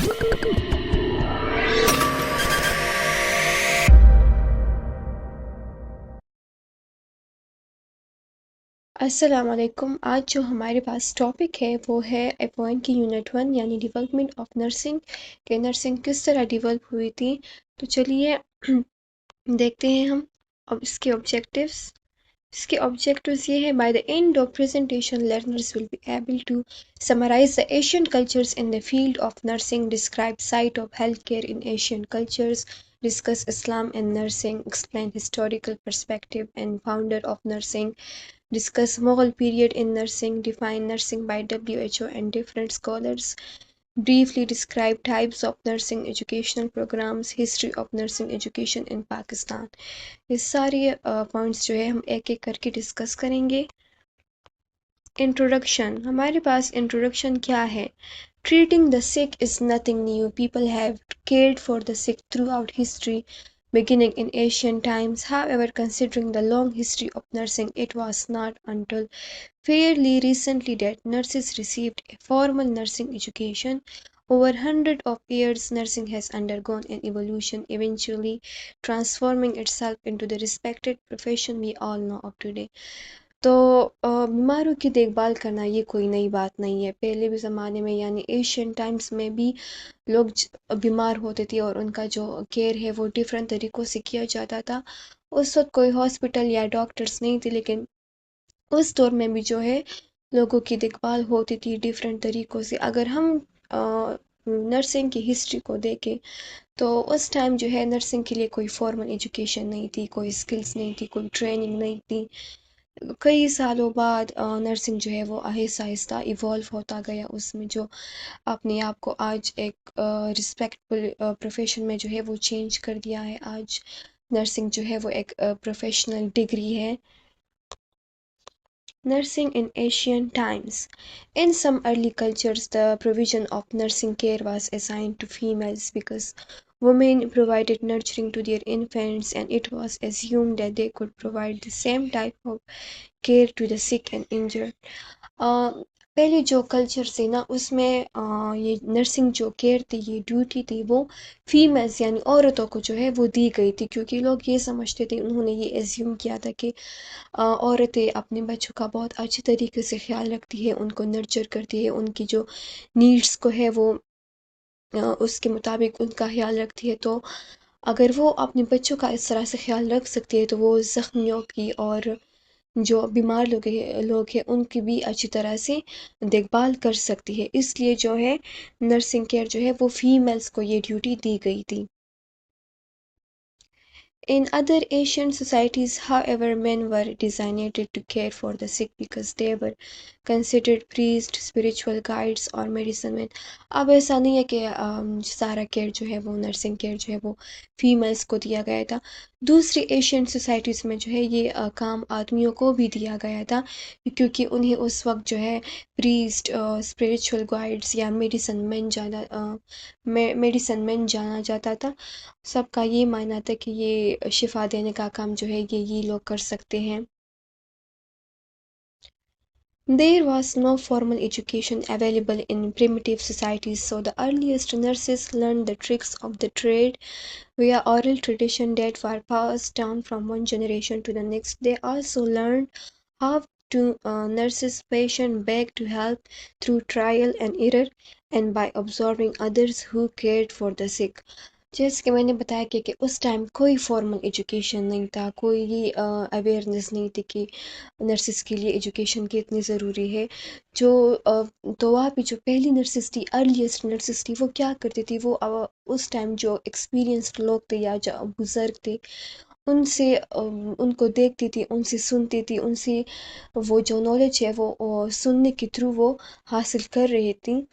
अस्सलाम वालेकुम। आज जो हमारे पास टॉपिक है वो है A.Point की यूनिट 1 यानी डेवलपमेंट ऑफ नर्सिंग कि नर्सिंग किस तरह डेवलप हुई थी। तो चलिए देखते हैं हम अब इसके ऑब्जेक्टिव्स ये है, by the end of presentation learners will be able to summarize the Asian cultures in the field of nursing, describe site of health care in Asian cultures, discuss Islam and nursing, explain historical perspective and founder of nursing, discuss Mughal period in nursing, define nursing by WHO and different scholars, briefly describe types of nursing educational programs, history of nursing education in Pakistan। ये सारे points जो है हम एक एक करके discuss करेंगे। Introduction, हमारे पास इंट्रोडक्शन क्या है। Treating the sick is nothing new, people have cared for the sick throughout history, beginning in ancient times. However, considering the long history of nursing, it was not until fairly recently that nurses received a formal nursing education. Over hundreds of years, nursing has undergone an evolution, eventually transforming itself into the respected profession we all know of today. तो बीमारों की देखभाल करना ये कोई नई बात नहीं है। पहले भी ज़माने में यानी एशियन टाइम्स में भी लोग बीमार होते थे और उनका जो केयर है वो डिफरेंट तरीक़ों से किया जाता था। उस वक्त कोई हॉस्पिटल या डॉक्टर्स नहीं थे, लेकिन उस दौर में भी जो है लोगों की देखभाल होती थी डिफरेंट तरीक़ों से। अगर हम नर्सिंग की हिस्ट्री को देखें तो उस टाइम जो है नर्सिंग के लिए कोई फॉर्मल एजुकेशन नहीं थी, कोई स्किल्स नहीं थी, कोई ट्रेनिंग नहीं थी। कई सालों बाद नर्सिंग जो है वो आहिस्ता आहिस्ता इवॉल्व होता गया, उसमें जो अपने आप को आज एक रिस्पेक्टफुल प्रोफेशन में जो है वो चेंज कर दिया है। आज नर्सिंग जो है वो एक प्रोफेशनल डिग्री है। Nursing in ancient times. In some early cultures, the provision of nursing care was assigned to females because women provided nurturing to their infants, and it was assumed that they could provide the same type of care to the sick and injured. पहले जो culture से ना उसमें ये nursing जो care थी, ये duty थी, वो फीमेल्स यानी औरतों को जो है वो दी गई थी, क्योंकि लोग ये समझते थे, उन्होंने ये एज्यूम किया था कि औरतें अपने बच्चों का बहुत अच्छी तरीके से ख्याल रखती है, उनको नर्चर करती है, उनकी जो नीड्स को है वो उसके मुताबिक उनका ख्याल रखती है। तो अगर वो अपने बच्चों का इस तरह से ख्याल रख सकती है तो वो ज़ख्मियों की और जो बीमार लोग हैं उनकी भी अच्छी तरह से देखभाल कर सकती है। इसलिए जो है नर्सिंग केयर जो है वो फीमेल्स को ये ड्यूटी दी गई थी। In other Asian societies, however, men were designated to care for the sick because they were considered priests, spiritual guides और medicine men। अब ऐसा नहीं है कि सारा केयर जो है वो नर्सिंग केयर जो है वो फीमेल्स को दिया गया था। दूसरी एशियन सोसाइटीज़ में जो है ये काम आदमियों को भी दिया गया था, क्योंकि उन्हें उस वक्त जो है प्रीस्ट, स्पिरिचुअल गाइड्स या मेडिसन मैन जाना जाता था। सबका ये मानना था कि ये शिफा देने का काम जो है ये लोग कर सकते हैं। There was no formal education available in primitive societies, so the earliest nurses learned the tricks of the trade via oral tradition that were passed down from one generation to the next. They also learned how to nurses patient back to health through trial and error and by observing others who cared for the sick. जैसे कि मैंने बताया कि उस time कोई formal education नहीं था, कोई ये अवेयरनेस नहीं थी कि नर्सिस के लिए एजुकेशन की इतनी ज़रूरी है। जो तो वहाँ पे जो पहली नर्सिस थी, अर्लीस्ट नर्सिस थी, वो क्या करती थी, वो उस टाइम जो एक्सपीरियंस्ड लोग थे या जो बुज़ुर्ग थे उनसे उनको देखती थी, उनसे सुनती थी, उनसे वो जो नॉलेज है वो सुनने के थ्रू वो हासिल कर रही थी।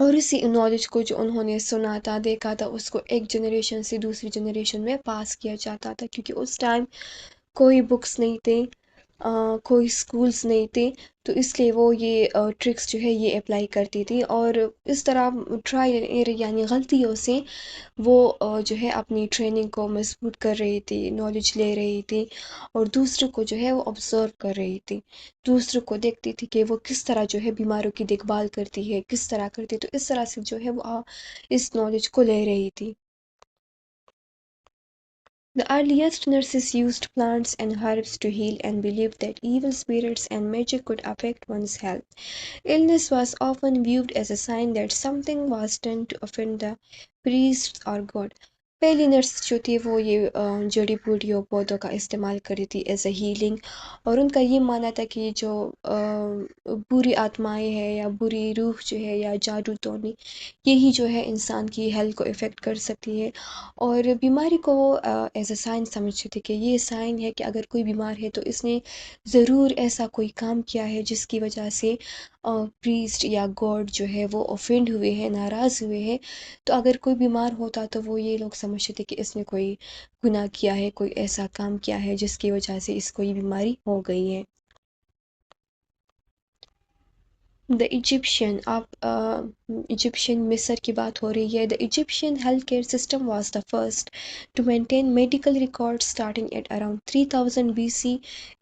और इसी नॉलेज को जो उन्होंने सुना था, देखा था, उसको एक जनरेशन से दूसरी जनरेशन में पास किया जाता था, क्योंकि उस टाइम कोई बुक्स नहीं थे, कोई स्कूल्स नहीं थे, तो इसलिए वो ये ट्रिक्स जो है ये अप्लाई करती थी, और इस तरह ट्रायल एंड एरर यानी गलतियों से वो जो है अपनी ट्रेनिंग को मजबूत कर रही थी, नॉलेज ले रही थी, और दूसरों को जो है वो ऑब्जर्व कर रही थी, दूसरों को देखती थी कि वो किस तरह जो है बीमारों की देखभाल करती है, किस तरह करती है, तो इस तरह से जो है वो इस नॉलेज को ले रही थी। The earliest nurses used plants and herbs to heal and believed that evil spirits and magic could affect one's health. Illness was often viewed as a sign that something was done to offend the priests or God. पहली nurse जो थी वो ये जड़ी बूटियों पौधों का इस्तेमाल करी थी एज अ हीलिंग, और उनका ये मानना था कि जो बुरी आत्माएं हैं या बुरी रूह जो है या जादू टोनी, यही जो है इंसान की हेल्थ को इफ़ेक्ट कर सकती है, और बीमारी को वो एज अ साइन समझते थे कि ये साइन है कि अगर कोई बीमार है तो इसने ज़रूर ऐसा कोई काम किया है जिसकी वजह से प्रीस्ट या गॉड जो है वो ऑफेंड हुए हैं, नाराज़ हुए हैं, तो अगर कोई बीमार होता तो वो ये लोग समझते थे कि इसने कोई गुनाह किया है, कोई ऐसा काम किया है जिसकी वजह से इसको ये बीमारी हो गई है। द इजिप्शियन, आप इजिप्शियन मिस्र की बात हो रही है। The Egyptian health care system was the first to maintain medical records starting at around 3000 BC.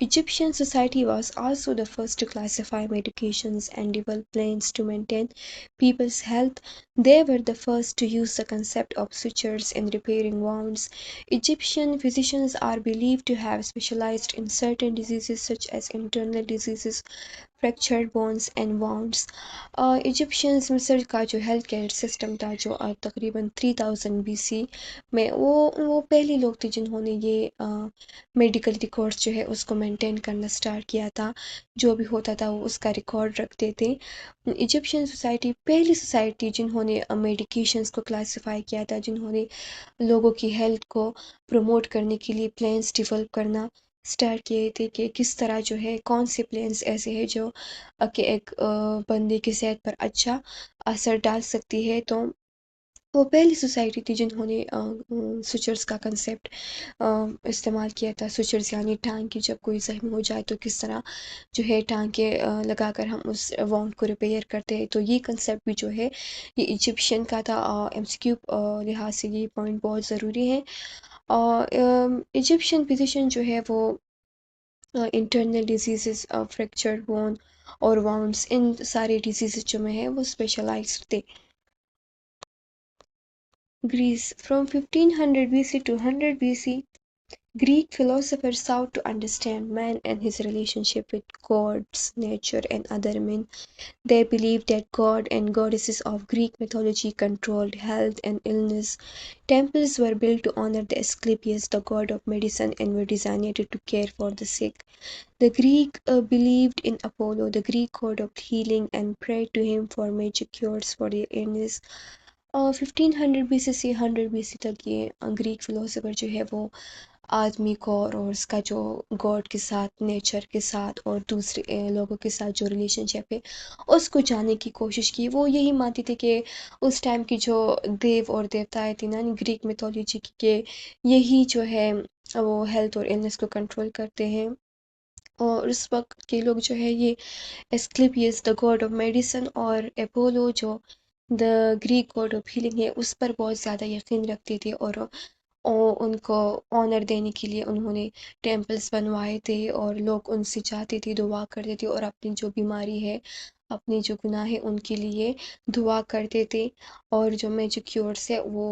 Egyptian society was also the first to classify medications and develop plans to maintain people's health. They were the first to use the concept of sutures in repairing wounds. Egyptian physicians are believed to have specialized in certain diseases such as internal diseases, fractured bones and wounds. Egyptians मिस्र का जो health care system था जो तकरीबन 3000 BC में, वो पहले लोग थे जिन्होंने ये मेडिकल रिकॉर्ड्स जो है उसको मेंटेन करना स्टार्ट किया था, जो भी होता था वो उसका रिकॉर्ड रखते थे। इजिप्शियन सोसाइटी पहली सोसाइटी जिन्होंने मेडिकेशंस को क्लासिफाई किया था, जिन्होंने लोगों की हेल्थ को प्रमोट करने के लिए प्लान्स डेवलप करना स्टार्ट किए थे कि किस तरह जो है कौन से प्लान्स ऐसे हैं जो कि एक बंदे की सेहत पर अच्छा असर डाल सकती है। तो वो पहली सोसाइटी थी जिन्होंने सुचर्स का कंसेप्ट इस्तेमाल किया था। सुचर्स यानी टांग की जब कोई ज़ख्म हो जाए तो किस तरह जो है टांग के लगाकर हम उस वाउंड को रिपेयर करते हैं, तो ये कंसेप्ट भी जो है ये इजिप्शियन का था। MCQ लिहाज से ये पॉइंट बहुत ज़रूरी है। और इजिप्शियन फिजिशियन जो है वो इंटरनल डिजीज़, फ्रैक्चर बोन और वाउंड्स, इन सारे डिजीज़ जो में है वो स्पेशलाइज्ड थे। Greece. From 1500 BC to 100 BC, Greek philosophers sought to understand man and his relationship with gods, nature, and other men. They believed that god and goddesses of Greek mythology controlled health and illness. Temples were built to honor the Asclepius, the god of medicine, and were designed to care for the sick. The Greek believed in Apollo, the Greek god of healing, and prayed to him for magic cures for their illness. 1500 BC से 100 BC तक ये Greek philosopher जो है वो आदमी को और उसका जो गॉड के साथ, नेचर के साथ और दूसरे लोगों के साथ जो रिलेशनशिप है उसको जानने की कोशिश की। वो यही मानते थे कि उस टाइम की जो देव और देवताएं थी ना ग्रीक मिथोलॉजी की, के यही जो है वो हेल्थ और इलनेस को कंट्रोल करते हैं। और उस वक्त के लोग जो है ये Asclepius the God of medicine और अपोलो जो the Greek God of healing है उस पर बहुत ज़्यादा यकीन रखते थे, और उनको ऑनर देने के लिए उन्होंने टेम्पल्स बनवाए थे, और लोग उनसे चाहते थे, दुआ करते थे, और अपनी जो बीमारी है, अपनी जो गुनाह है उनके लिए दुआ करते थे, और जो मैजिक क्योर्स है वो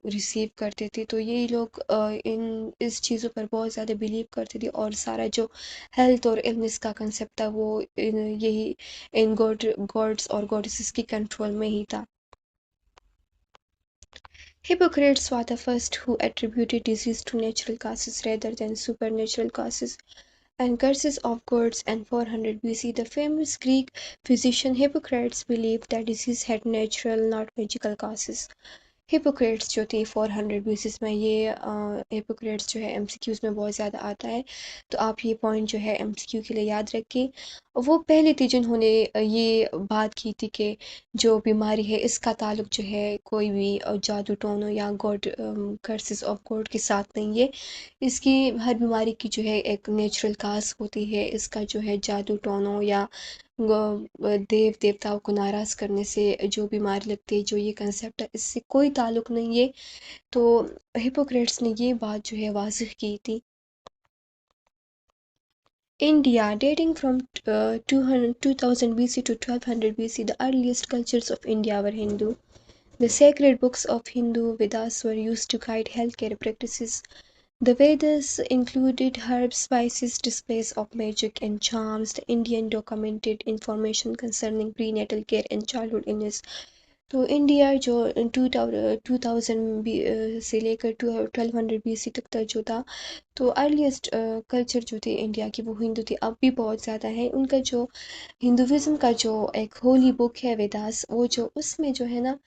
रिसीव करते थे। तो यही लोग इन इस चीज़ों पर बहुत ज़्यादा बिलीव करते थे, और सारा जो हेल्थ और इलनेस का कंसेप्ट था वो यही इन गॉड्स और गॉडेसेस की कंट्रोल में ही था। Hippocrates was the first who attributed disease to natural causes rather than supernatural causes and curses of gods. And 400 BC, the famous Greek physician Hippocrates believed that disease had natural, not magical causes. Hippocrates जो थी 400 basis में, ये Hippocrates जो है MCQs में बहुत ज़्यादा आता है, तो आप ये पॉइंट जो है एमसीक्यू के लिए याद रखें। वो पहले थी जिन्होंने ये बात की थी कि जो बीमारी है इसका ताल्लुक जो है कोई भी जादू टोनो या गॉड कर्सेस ऑफ गॉड के साथ नहीं है। इसकी हर बीमारी की जो है एक नेचुरल काज होती है, इसका जो है जादू टोनो या देव देवताओं को नाराज़ करने से जो बीमारी लगती है, जो ये कंसेप्ट है, इससे कोई ताल्लुक नहीं है। तो हिपोक्रेट्स ने ये बात जो है वाज़िह की थी। India, dating from 2000 BC to 1200 BC, the earliest cultures of India were Hindu. The sacred books of Hindu Vedas were used to guide healthcare practices. The Vedas included herbs, spices, displays of magic, and charms. The Indian documented information concerning prenatal care and childhood illness. तो India जो 2000 से लेकर 1200 BC तक जो था, तो earliest culture जो थे इंडिया की वो हिंदू थे, अब भी बहुत ज़्यादा है उनका। जो हिंदुज़्म का जो एक होली बुक है वेदास, वो जो उसमें जो है ना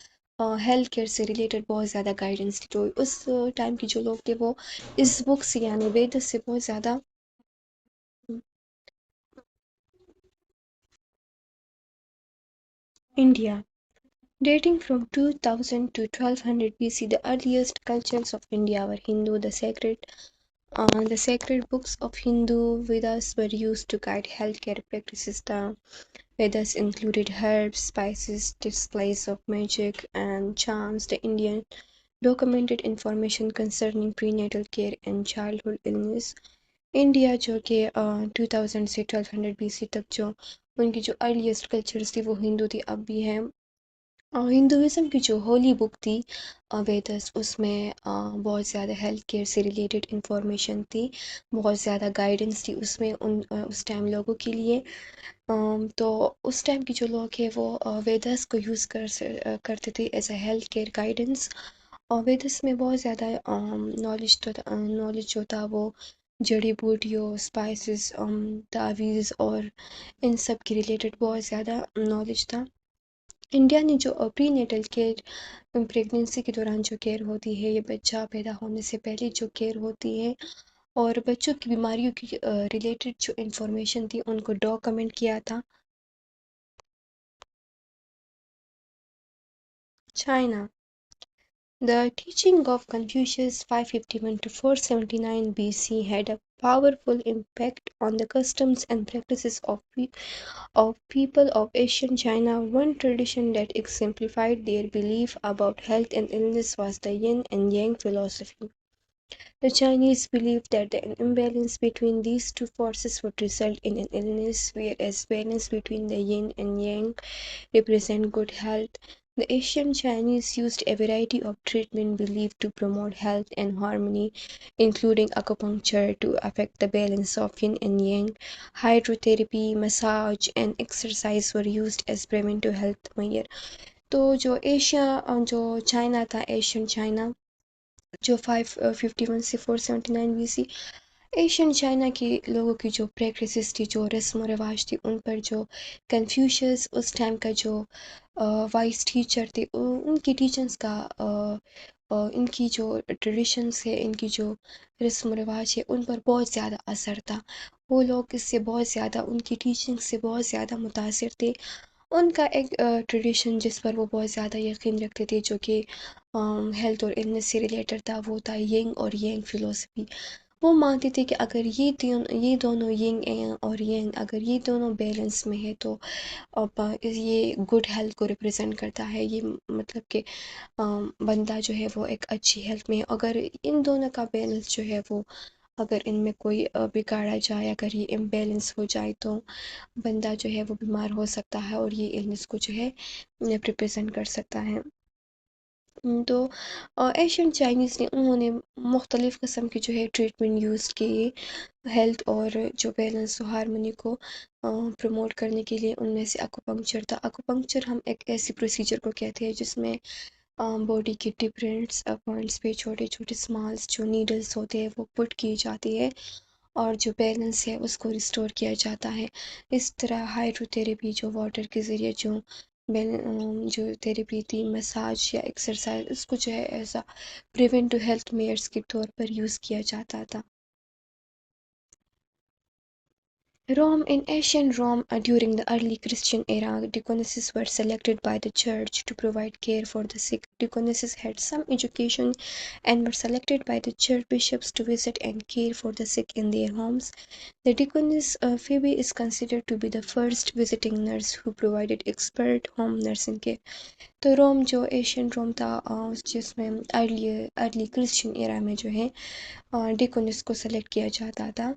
हेल्थ केयर से रिलेटेड बहुत ज़्यादा गाइडेंस थी। तो उस टाइम के जो लोग थे वो इस बुक से यानी वेद से बहुत ज़्यादा। India, dating from 2000 to 1200 BC, the earliest cultures of India were Hindu. The sacred books of Hindu Vedas were used to guide healthcare practices. The Vedas included herbs, spices, displays of magic, and charms. The Indian documented information concerning prenatal care and childhood illness. India जो कि 2000 से 1200 BC तक जो उनकी जो earliest cultures थी वो हिंदू थी, अब भी है। हिंदुज़्म की जो होली बुक थी वेदस, उसमें बहुत ज़्यादा हेल्थ केयर से रिलेटेड इंफॉर्मेशन थी, बहुत ज़्यादा गाइडेंस थी उसमें उस टाइम लोगों के लिए। तो उस टाइम के जो लोग हैं वो वेदस को यूज़ करते थे as a health care guidance. और वेदस में बहुत ज़्यादा नॉलेज जो था वो जड़ी बूटियों, स्पाइसेस, तावीज़ और इन सब के रिलेटेड बहुत ज़्यादा नॉलेज था। इंडिया ने जो प्री नेटल केयर प्रेगनेंसी के दौरान जो केयर होती है, ये बच्चा पैदा होने से पहले जो केयर होती है और बच्चों की बीमारियों की रिलेटेड जो इंफॉर्मेशन थी उनको डॉक्यूमेंट किया था। China, the teaching of Confucius 551 to 479 BC had a powerful impact on the customs and practices of people of ancient China. One tradition that exemplified their belief about health and illness was the yin and yang philosophy. The Chinese believed that the imbalance between these two forces would result in an illness, whereas balance between the yin and yang represent good health. The ancient Chinese used a variety of treatment believed to promote health and harmony, including acupuncture to affect the balance of yin and yang. Hydrotherapy, massage, and exercise were used as preventive health measures. तो जो China था, Asian China, जो 551 से 479 BC, Asian China के लोगों की जो practices थी, जो रस्म व रिवाज थी, उन पर जो कन्फ्यूशियस उस टाइम का जो वाइस टीचर थे, उनकी टीचर्स का इनकी जो ट्रेडिशंस है, इनकी जो रस्म व रिवाज है, उन पर बहुत ज़्यादा असर था। वो लोग इससे बहुत ज़्यादा उनकी टीचिंग से बहुत ज़्यादा मुतासिर थे। उनका एक ट्रेडिशन जिस पर वो बहुत ज़्यादा यकीन रखते थे, जो कि हेल्थ और इलनेस से रिलेटेड था, वो था यिंग और यांग फिलोसफी। वो मानते थे कि अगर ये दोनों यिंग और यांग, अगर ये दोनों बैलेंस में है तो ये गुड हेल्थ को रिप्रेजेंट करता है। ये मतलब कि बंदा जो है वो एक अच्छी हेल्थ में है। अगर इन दोनों का बैलेंस जो है वो, अगर इनमें कोई बिगाड़ा जाए, अगर ये इम्बैलेंस हो जाए, तो बंदा जो है वो बीमार हो सकता है और ये इलनेस को जो है रिप्रेजेंट कर सकता है। तो एशियन चाइनीज़ ने उन्होंने मुख्तलिफ़ किस्म की जो है ट्रीटमेंट यूज़ किए हेल्थ और जो बैलेंस हारमोनी को प्रमोट करने के लिए। उनमें से एक्यूपंक्चर था। एक्यूपंक्चर हम एक ऐसी प्रोसीजर को कहते हैं जिसमें बॉडी के डिफरेंट पॉइंट्स पे छोटे छोटे स्मॉल्स जो नीडल्स होते हैं वो पुट की जाती है और जो बैलेंस है उसको रिस्टोर किया जाता है। इस तरह हाइड्रोथेरेपी जो वाटर के ज़रिए जो जो थेरेपी थी, मसाज या एक्सरसाइज, इसको जो है ऐसा प्रिवेंटिव हेल्थ मेयर्स के तौर पर यूज़ किया जाता था। Rome In ancient Rome, during the early Christian era, deaconesses were selected by the church to provide care for the sick. Deaconesses had some education and were selected by the church bishops to visit and care for the sick in their homes. The deaconess Phoebe is considered to be the first visiting nurse who provided expert home nursing care. तो रोम जो Asian रोम था, जिसमें early Christian era में जो है Deaconess को select किया जाता था।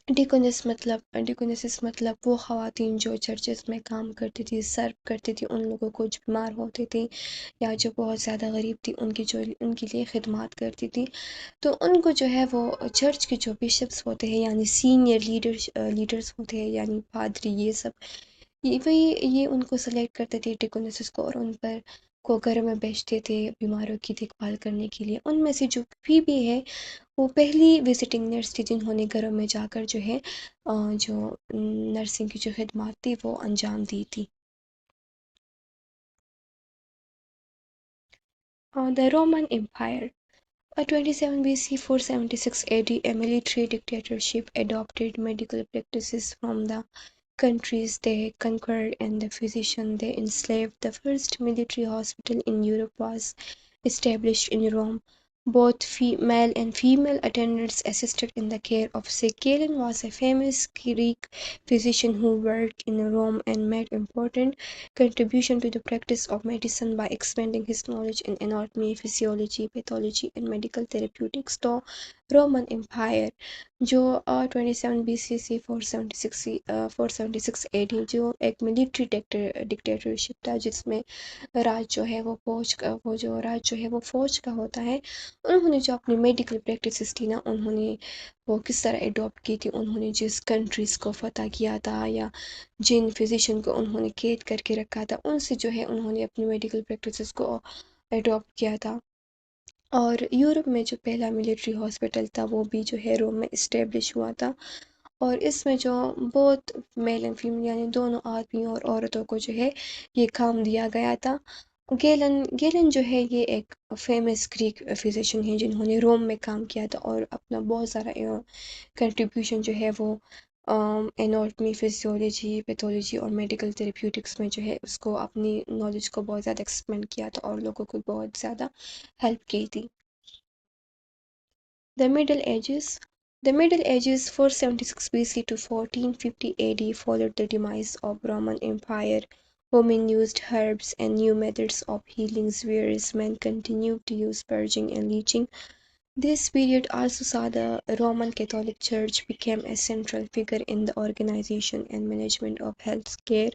डिकोनेसिस मतलब वो ख़वातीन जो चर्चेस में काम करती थी, सर्व करती थी उन लोगों को जो बीमार होते थे या जो बहुत ज़्यादा गरीब थी, उनके लिए खिदमत करती थी। तो उनको जो है वो चर्च के जो बिशप्स होते हैं यानी सीनियर लीडर्स होते हैं यानी पादरी, ये सब ये उनको सेलेक्ट करते थे डिकोनेसिस को, और उन पर को घर में भेजते थे बीमारों की देखभाल करने के लिए। उनमें से जो फीबी है वो पहली विजिटिंग नर्स थी जिन्होंने घरों में जाकर जो है जो नर्सिंग की जो खिदमत थी वो अंजाम दी थी। The Roman Empire 27 BC 476 AD, a military dictatorship adopted medical practices from the countries they conquered and the physician they enslaved. The first military hospital in Europe was established in Rome. Both male and female attendants assisted in the care of sick. Galen was a famous Greek physician who worked in Rome and made important contribution to the practice of medicine by expanding his knowledge in anatomy, physiology, pathology, and medical therapeutics. The Roman Empire जो 27 BC 476 AD जो एक military dictatorship था, जिसमें राज जो है वो जो राज जो है वो फौज का होता है। उन्होंने जो अपनी मेडिकल प्रैक्टिसेस थी ना, उन्होंने वो किस तरह अडॉप्ट की थी, उन्होंने जिस कंट्रीज़ को फ़तह किया था या जिन फिजिशियन को उन्होंने कैद करके रखा था, उनसे जो है उन्होंने अपनी मेडिकल प्रैक्टिसेस को अडॉप्ट किया था। और यूरोप में जो पहला मिलिट्री हॉस्पिटल था वो भी जो है रोम में इस्टेब्लिश हुआ था, और इसमें जो बहुत मेल एंड फीमेल यानी दोनों आदमी और औरतों को जो है ये काम दिया गया था। गैलन गैलन जो है ये एक फेमस ग्रीक फिजिशियन है जिन्होंने रोम में काम किया था और अपना बहुत सारा कंट्रीब्यूशन जो है वो एनाटॉमी, फिजियोलॉजी, पैथोलॉजी और मेडिकल थेरेप्यूटिक्स में जो है उसको अपनी नॉलेज को बहुत ज़्यादा एक्सपेंड किया था और लोगों को बहुत ज़्यादा हेल्प की थी। The Middle Ages The Middle Ages 476 BC to 1450 AD followed the demise of Roman Empire. Women used herbs and new methods of healing, whereas men continued to use purging and leeching. This period also saw the Roman Catholic Church become a central figure in the organization and management of health care.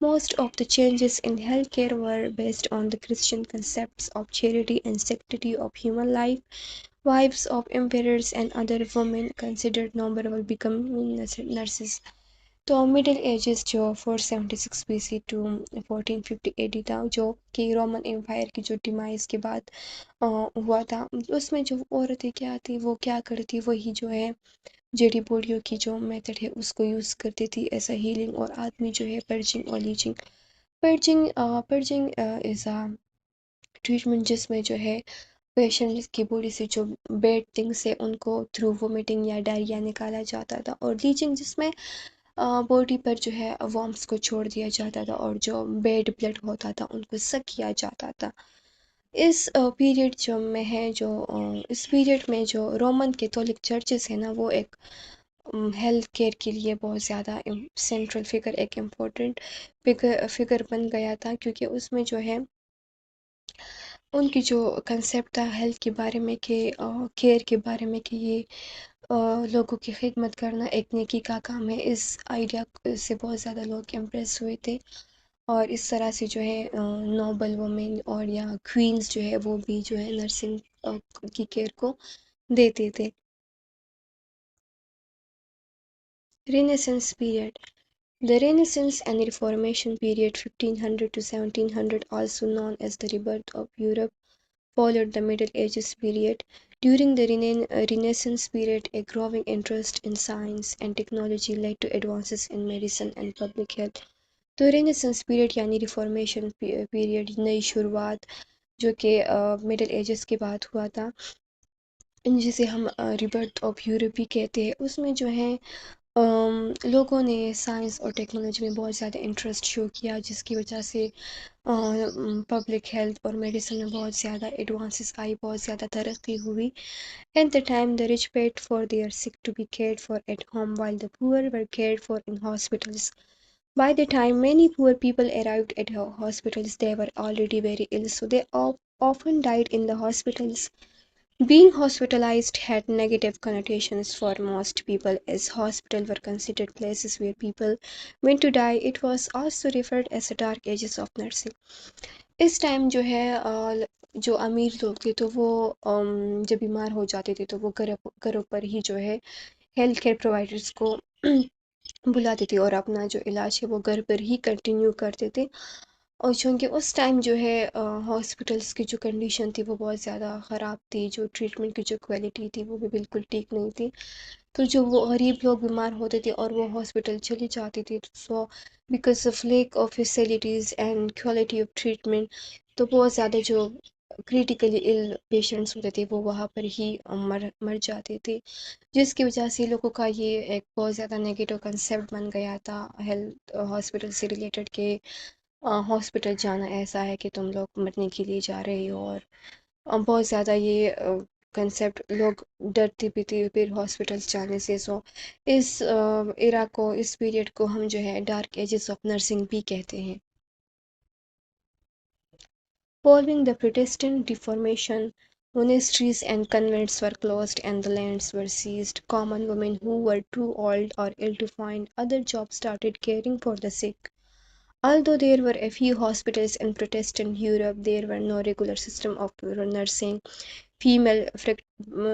Most of the changes in healthcare were based on the Christian concepts of charity and sanctity of human life. Wives of emperors and other women considered noble becoming nurses. तो middle ages जो 476 BC to 1450 AD था, जो कि Roman empire की जो demise के बाद हुआ था, उसमें जो औरतें क्या थी वो क्या करती, वही जो है जड़ी बूटियों की जो मेथड है उसको यूज़ करती थी ऐसा हीलिंग, और आदमी जो है पर्चिंग और leaching. Perching is a treatment जिसमें जो है पेशेंट की बॉडी से जो बैड थिंग्स है उनको थ्रू वोमिटिंग या डायरिया निकाला जाता था, और लीचिंग जिसमें बॉडी पर जो है वर्म्स को छोड़ दिया जाता था और जो बैड ब्लड होता था उनको सक किया जाता था। इस पीरियड जो में है जो इस पीरियड में जो रोमन कैथोलिक चर्चेस है ना, वो एक हेल्थ केयर के लिए बहुत ज़्यादा सेंट्रल फिगर, एक इम्पोर्टेंट फिगर बन गया था, क्योंकि उसमें जो है उनकी जो कंसेप्ट था हेल्थ के बारे में कि केयर के बारे में कि ये लोगों की खिदमत करना एक नेकी का काम है, इस आइडिया से बहुत ज़्यादा लोग इम्प्रेस हुए थे, और इस तरह से जो है नोबल वुमेन और या क्वींस जो है वो भी जो है नर्सिंग की केयर को देते थे। Renaissance period. The Renaissance and Reformation period 1500 to 1700, also known as the rebirth of Europe, followed the Middle Ages period. During the Renaissance period, a growing interest in science and technology led to advances in medicine and public health. तो renaissance period यानी reformation period, नई शुरुआत, जो कि middle edges के बाद हुआ था, जिसे हम रिबर्थ ऑफ यूरोप भी कहते हैं, उसमें जो है लोगों ने साइंस और टेक्नोलॉजी में बहुत ज़्यादा इंटरेस्ट शो किया, जिसकी वजह से पब्लिक हेल्थ और मेडिसिन में बहुत ज़्यादा एडवांसेस आई, बहुत ज़्यादा तरक्की हुई. At the time, the rich paid for their sick to be cared for at home, while the poor were cared for in hospitals. By the time many poor people arrived at hospitals, they were already very ill, so they often died in the hospitals. Being hospitalized had negative connotations for most people, as hospitals were considered places where people went to die. It was also referred as the dark ages of nursing. इस time जो है जो अमीर लोग थे तो वो जब बीमार हो जाते थे तो वो घरों पर ही जो है हेल्थ केयर प्रोवाइडर्स को बुलाते थे और अपना जो इलाज है वो घर पर ही कंटिन्यू करते थे. और चूँकि उस टाइम जो है हॉस्पिटल्स की जो कंडीशन थी वो बहुत ज़्यादा ख़राब थी, जो ट्रीटमेंट की जो क्वालिटी थी वो भी बिल्कुल ठीक नहीं थी. तो जो वो गरीब लोग बीमार होते थे और वो हॉस्पिटल चले जाते थे, so because of lake of facilities and quality of treatment, तो बहुत ज़्यादा जो क्रिटिकली इल पेशेंट्स होते थे वो वहाँ पर ही मर मर जाते थे, जिसकी वजह से लोगों का ये एक बहुत ज़्यादा नेगेटिव कंसेप्ट बन गया था हेल्थ हॉस्पिटल से रिलेटेड के हॉस्पिटल जाना ऐसा है कि तुम लोग मरने के लिए जा रहे हो. और बहुत ज़्यादा ये कंसेप्ट लोग डरते भी थे फिर हॉस्पिटल्स जाने से. सो इस इरा को, इस पीरियड को हम जो है डार्क एजेस ऑफ नर्सिंग भी कहते हैं. Following the Protestant Reformation, monasteries and convents were closed and the lands were seized. Common women who were too old or ill to find other jobs started caring for the sick. Although there were a few hospitals in Protestant Europe, there were no regular system of nursing. Female,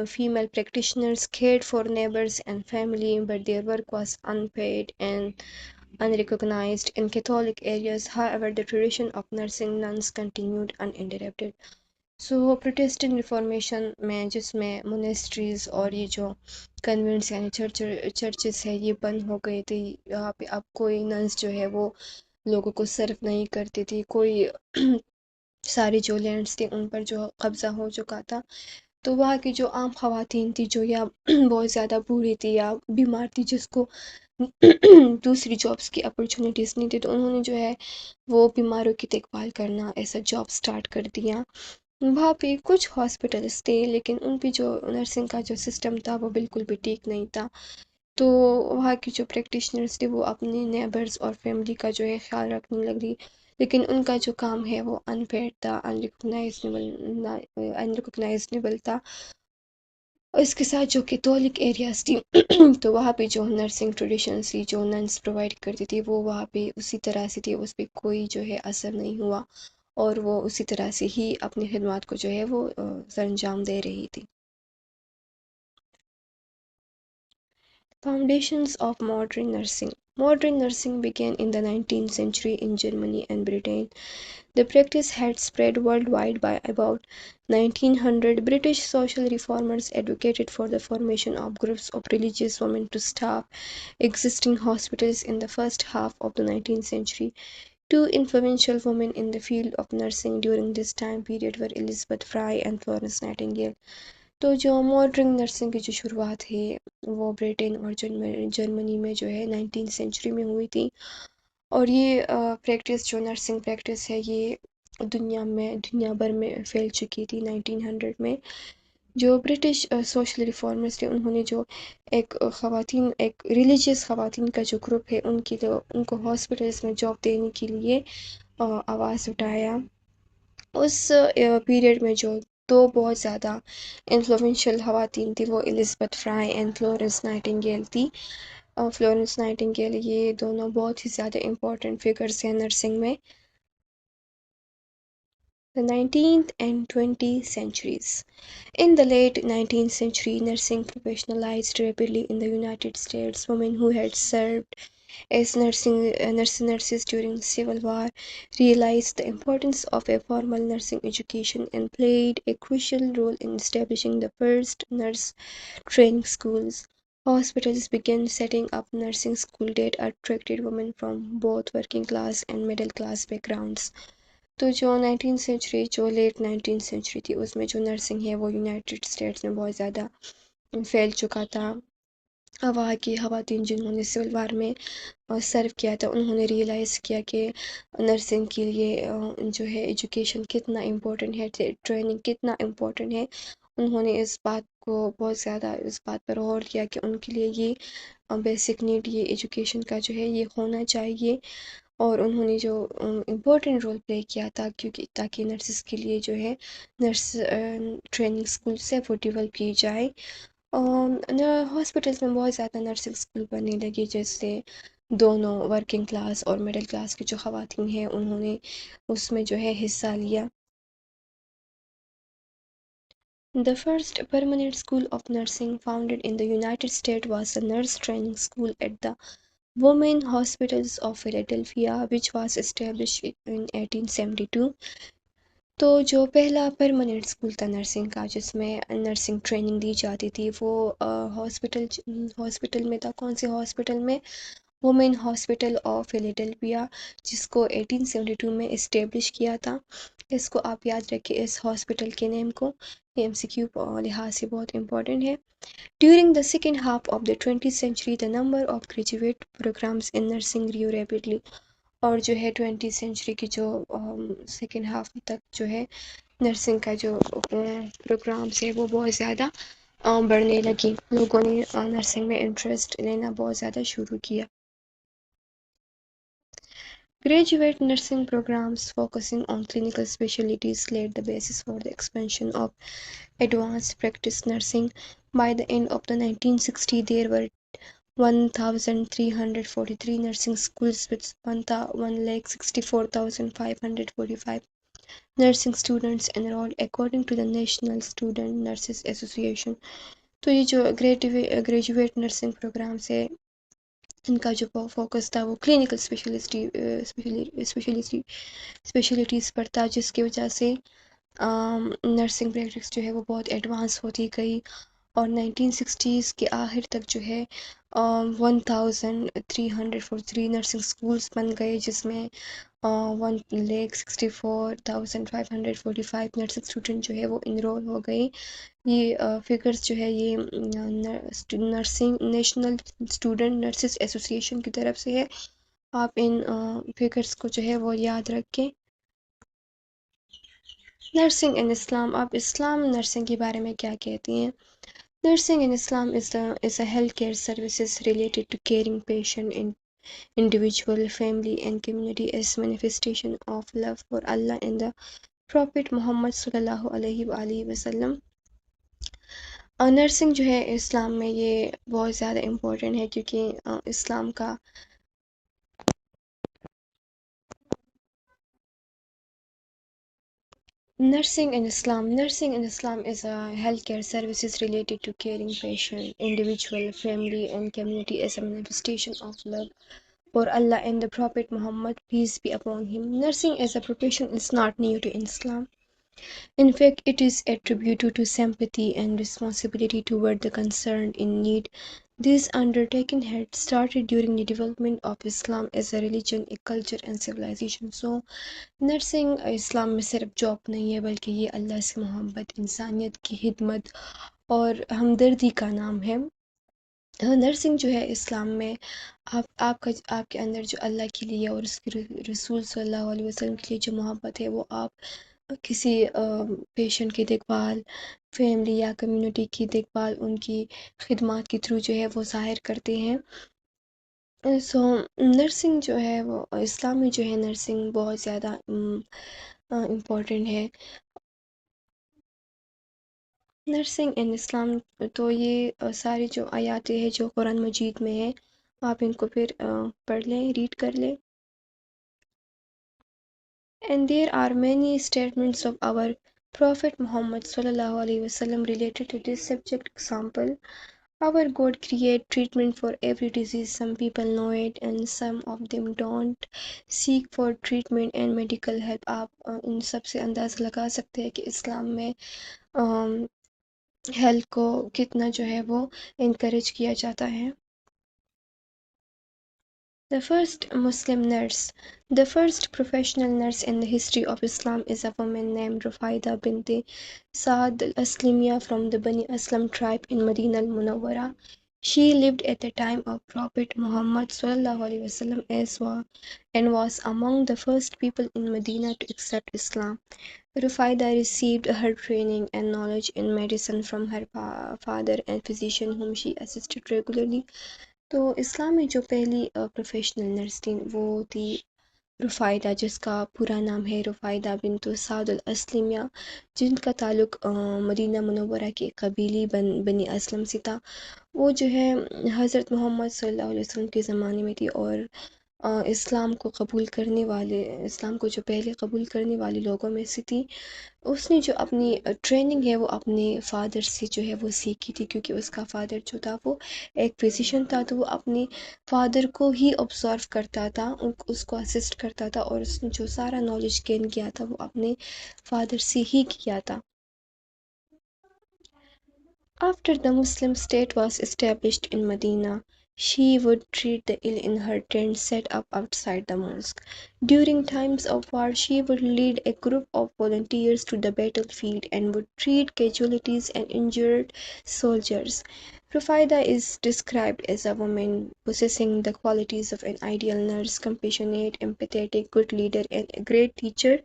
female practitioners cared for neighbors and family, but their work was unpaid and unrecognized. In Catholic areas, however, the tradition of nursing nuns continued uninterrupted. So Protestant reformation में जिसमें monasteries और ये जो convents यानी churches है ये बंद हो गए थे. यहाँ पे अब कोई नन्स जो है वो लोगों को सर्व नहीं करती थी. कोई सारे जो लैंड्स थे उन पर जो कब्ज़ा हो चुका था, तो वहाँ की जो आम ख़वातीन थी जो या बहुत ज़्यादा बूढ़ी थी या बीमार थी, जिसको दूसरी जॉब्स की अपॉर्चुनिटीज़ नहीं थी, तो उन्होंने जो है वो बीमारों की देखभाल करना ऐसा जॉब स्टार्ट कर दिया. वहाँ पे कुछ हॉस्पिटल्स थे लेकिन उन पे जो नर्सिंग का जो सिस्टम था वो बिल्कुल भी ठीक नहीं था. तो वहाँ की जो प्रैक्टिशनर्स थे वो अपने नेबर्स और फैमिली का जो है ख्याल रखने लगी, लेकिन उनका जो काम है वो अनपेड था, अनरिकग्नाइजेबल था. और इसके साथ जो कैथोलिक एरियाज थी तो वहाँ पे जो नर्सिंग ट्रेडिशंस थी जो नन्स प्रोवाइड करती थी वो वहाँ पे उसी तरह से थी, उस पर कोई जो है असर नहीं हुआ और वो उसी तरह से ही अपनी खिदमत को जो है वो सरंजाम दे रही थी. Foundations of modern nursing. Modern nursing began in the 19th century in Germany and Britain. The practice had spread worldwide by about 1900. British social reformers advocated for the formation of groups of religious women to staff existing hospitals in the first half of the 19th century. Two influential women in the field of nursing during this time period were Elizabeth Fry and Florence Nightingale. तो जो modern nursing की जो शुरुआत है वो Britain और Germany में जो है 19th सेंचुरी में हुई थी. और ये प्रैक्टिस जो नर्सिंग प्रैक्टिस है ये दुनिया भर में फैल चुकी थी 1900 में. जो ब्रिटिश सोशल रिफॉर्मर्स थे उन्होंने जो एक ख़वातीन, एक रिलीजियस ख़वातीन का जो ग्रुप है उनकी तो उनको हॉस्पिटल्स में जॉब देने के लिए आवाज़ उठाया. उस पीरियड में जो दो बहुत ज़्यादा इन्फ्लुएंशियल ख़वातीन थी वो Elizabeth fry and Florence Nightingale थी. फ्लोरेंस नाइटिंगेल ये दोनों बहुत ही ज़्यादा इम्पोर्टेंट फिगर्स हैं नर्सिंग में. The 19th and 20th centuries. In the late 19th century, nursing professionalized rapidly in the United States. Women who had served as nurses during the Civil War realized the importance of a formal nursing education and played a crucial role in establishing the first nurse training schools. Hospitals began setting up nursing school that attracted women from both working class and middle class backgrounds. तो जो 19th century जो late 19th century थी उसमें जो nursing है वो United states में बहुत ज़्यादा फैल चुका था। वहाँ की खवातीन जिन्होंने सिविल वार में सर्व किया था उन्होंने रियलाइज़ किया कि नर्सिंग के लिए जो है एजुकेशन कितना इम्पोर्टेंट है, ट्रेनिंग कितना इम्पोर्टेंट है। उन्होंने इस बात को बहुत ज़्यादा इस बात पर गौर किया कि उनके लिए ये बेसिक नीड ये एजुकेशन का जो है ये होना चाहिए। और उन्होंने जो इम्पोर्टेंट रोल प्ले किया था क्योंकि ताकि नर्सिस के लिए जो है नर्स ट्रेनिंग स्कूल से वो डेवलप की जाए। हॉस्पिटल्स में बहुत ज़्यादा नर्सिंग स्कूल बनने लगी जिससे दोनों वर्किंग क्लास और मिडिल क्लास की जो ख़वातीन हैं उन्होंने उसमें जो है हिस्सा लिया। The first permanent school of nursing founded in the United States was the Nurse Training School at the Women Hospitals of Philadelphia, which was established in 1872। तो जो पहला परमानेंट स्कूल था नर्सिंग का जिसमें नर्सिंग ट्रेनिंग दी जाती थी वो hospital hospital में था। कौन से हॉस्पिटल में? वुमेन हॉस्पिटल ऑफ फिलाडेल्फिया, जिसको 1872 में इस्टेब्लिश किया था। इसको आप याद रखिए इस हॉस्पिटल के नेम को, ये एमसीक्यू लिहाज से बहुत इंपॉर्टेंट है। During the second half of the 20th century the number of graduate programs in nursing grew rapidly. और जो है 20th सेंचुरी की जो सेकेंड हाफ तक जो है नर्सिंग का जो प्रोग्राम्स है वो बहुत ज़्यादा बढ़ने लगी। लोगों ने नर्सिंग में इंटरेस्ट लेना बहुत ज़्यादा शुरू किया। Graduate nursing programs focusing on clinical specialties laid the basis for the expansion of advanced practice nursing. By the end of the 1960s, there were 1,343 nursing schools with 1,64,545 nursing students enrolled according to the National Student Nurses Association। तो ये जो graduate nursing programmes है इनका जो focus था वो clinical specialities पर था जिसकी वजह से नर्सिंग प्रैक्टिस जो है वो बहुत एडवांस होती गई। और 1960s के आखिर तक जो है 1,343 नर्सिंग स्कूल्स बन गए जिसमें 1,64,545 नर्सिंग स्टूडेंट जो है वो इनरोल हो गए। ये फिगर्स जो है ये nursing national student nurses association की तरफ से है। आप इन फिगर्स को जो है वो याद रखें। नर्सिंग इन इस्लाम, आप इस्लाम नर्सिंग के बारे में क्या कहती हैं? Nursing in Islam is a healthcare services related to caring patient in individual, family, and community as manifestation of love for Allah and the Prophet Muhammad sallallahu alaihi wasallam। और nursing जो है इस्लाम में ये बहुत ज़्यादा इम्पोर्टेंट है क्योंकि इस्लाम का Nursing in Islam is a healthcare services related to caring patient, individual, family, and community as a manifestation of love for Allah and the Prophet Muhammad, peace be upon him. Nursing as a profession is not new to Islam. In fact, it is attributed to sympathy and responsibility toward the concerned in need. This undertaking had started during the development of Islam as a religion, a culture, and civilization. So, nursing Islam में सिर्फ job नहीं है बल्कि ये अल्लाह से मोहब्बत, इंसानियत की खिदमत और हमदर्दी का नाम है। नर्सिंग जो है इस्लाम में आपके अंदर जो अल्लाह के लिए और उसके रसूल सल्लल्लाहु अलैहि वसल्लम के लिए जो मोहब्बत है वो आप किसी पेशेंट की देखभाल, फैमिली या कम्युनिटी की देखभाल उनकी खिदमत के थ्रू जो है वो ज़ाहिर करते हैं। सो नर्सिंग जो है वो इस्लाम में जो है नर्सिंग बहुत ज़्यादा इम्पोर्टेंट है। नर्सिंग इन इस्लाम, तो ये सारी जो आयातें हैं जो कुरान मजीद में है आप इनको फिर पढ़ लें, रीड कर लें। And there are many statements of our Prophet Muhammad sallallahu alaihi wasallam related to this subject. Example: our God create treatment for every disease. Some people know it and some of them don't. Seek for treatment and medical help. आप इन सब से अंदाज़ा लगा सकते हैं कि इस्लाम में health को कितना जो है वो इनकरेज किया जाता है। The first Muslim nurse. The first professional nurse in the history of Islam is a woman named Rufaida binti Saad al-Aslamiyya from the Bani Aslam tribe in Medina al-Munawwara. She lived at the time of Prophet Muhammad (SAW) as well and was among the first people in Medina to accept Islam. Rufaida received her training and knowledge in medicine from her father and physician whom she assisted regularly. तो इस्लाम में जो पहली professional nurse थी वो थी रुफ़ायदा, जिसका पूरा नाम है रुफ़ायदा बिन्त साद अल अस्लमिया, जिनका ताल्लुक़ मदीना मुनव्वरा के कबीली बनी असलम से था। वो जो है हज़रत मोहम्मद सल्लल्लाहु अलैहि वसल्लम के ज़माने में थी और इस्लाम को जो पहले कबूल करने वाले लोगों में से थी। उसने जो अपनी ट्रेनिंग है वो अपने फ़ादर से जो है वो सीखी थी, क्योंकि उसका फ़ादर जो था वो एक फिजिशियन था, तो वो अपने फ़ादर को ही ऑब्ज़र्व करता था, उसको असिस्ट करता था और उसने जो सारा नॉलेज गेन किया था वो अपने फ़ादर से ही किया था। After the Muslim state was established in Medina, she would treat the ill in her tent set up outside the mosque. During times of war, she would lead a group of volunteers to the battlefield and would treat casualties and injured soldiers. Rufaida is described as a woman possessing the qualities of an ideal nurse, compassionate, empathetic, good leader, and a great teacher,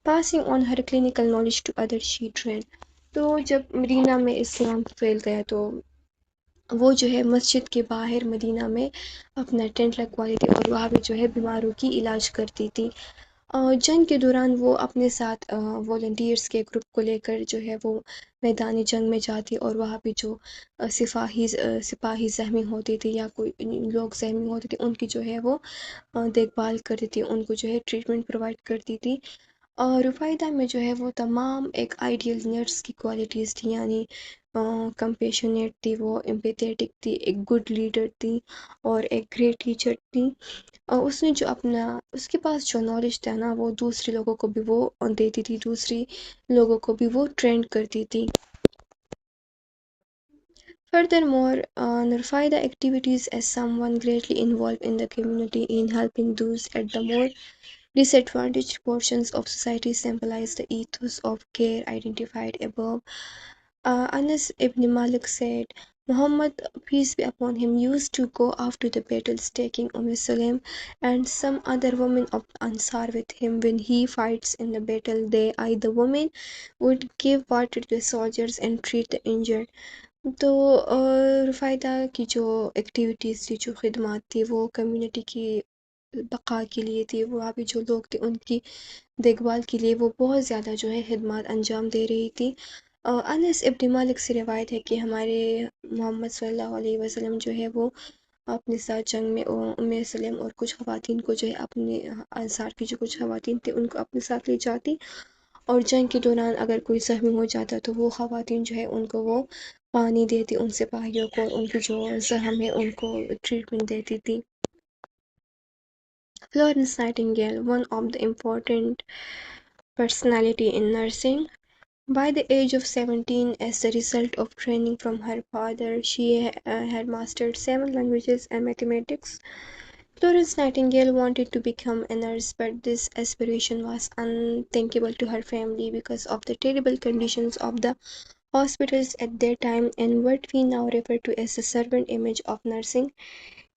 passing on her clinical knowledge to others she trained. तो जब Medina में इस्लाम फैल गया तो वो जो है मस्जिद के बाहर मदीना में अपना टेंट लगवाती थी और वहाँ पे जो है बीमारों की इलाज करती थी। जंग के दौरान वो अपने साथ वॉलंटियर्स के ग्रुप को लेकर जो है वो मैदानी जंग में जाती और वहाँ पे जो सिपाही ज़ख्मी होते थे या कोई लोग ज़ख्मी होते थे उनकी जो है वो देखभाल करती थी, उनको जो है ट्रीटमेंट प्रोवाइड करती थी। और रुफ़ायदा में जो है वो तमाम एक आइडियल नर्स की क्वालिटीज़ थी, यानी कंपेशनेट थी, वो एम्पैथेटिक थी, एक गुड लीडर थी और एक ग्रेट टीचर थी। उसने जो अपना उसके पास जो नॉलेज था ना वो दूसरे लोगों को भी वो देती थी, दूसरी लोगों को भी वो ट्रेंड करती थी। Furthermore, Nurfaida activities as someone greatly involved in the community in helping those at the more disadvantaged portions of society symbolize the ethos of care identified above. Anas ibn Malik said, Muhammad, peace be upon him, used to go after the battles, taking Sulaim and some other women of Ansar with him. When he fights in the battle, they, I, the women, would give water to the soldiers and treat the injured. तो रुफ़ायदा की जो activities थी, जो खिदमत थी, वो community की बका के लिए थी। वहाँ पे जो लोग थे उनकी देखभाल के लिए वो बहुत ज़्यादा जो है खिदमत अंजाम दे रही थी। अनस इब्न मालिक से रिवायत है कि हमारे मोहम्मद सल्लल्लाहु अलैहि वसल्लम जो है वो अपने साथ जंग में उम्मे सलेम और कुछ ख़वातीन को जो है अपने अंसार की जो कुछ ख़वातीन थी उनको अपने साथ ले जाती और जंग के दौरान अगर कोई ज़ख्मी हो जाता तो वो ख़वातीन जो है उनको वो पानी देती उन सिपाहियों को और उनकी जो ज़ख्म है उनको ट्रीटमेंट देती थी। Florence Nightingale, one of the important personality in nursing. By the age of 17, as the result of training from her father, she had mastered 7 languages and mathematics. Florence Nightingale wanted to become a nurse, but this aspiration was unthinkable to her family because of the terrible conditions of the hospitals at that time and what we now refer to as the servant image of nursing.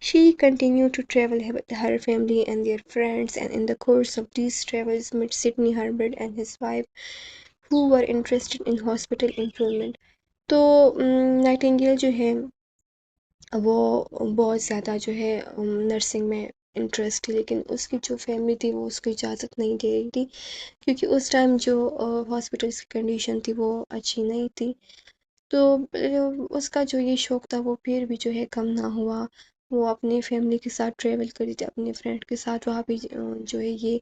She continued to travel with her family and their friends, and in the course of these travels met Sidney Herbert and his wife, who were interested in hospital improvement. तो Nightingale जो है वो बहुत ज़्यादा जो है nursing में interest थी, लेकिन उसकी जो फैमिली थी वो उसको इजाज़त नहीं दे रही थी, क्योंकि उस टाइम जो हॉस्पिटल्स की कंडीशन थी वो अच्छी नहीं थी। तो उसका जो ये शौक़ था वो फिर भी जो है कम ना हुआ। वो अपनी फैमिली के साथ ट्रैवल करी थी, अपने फ्रेंड के साथ वहाँ पे जो है ये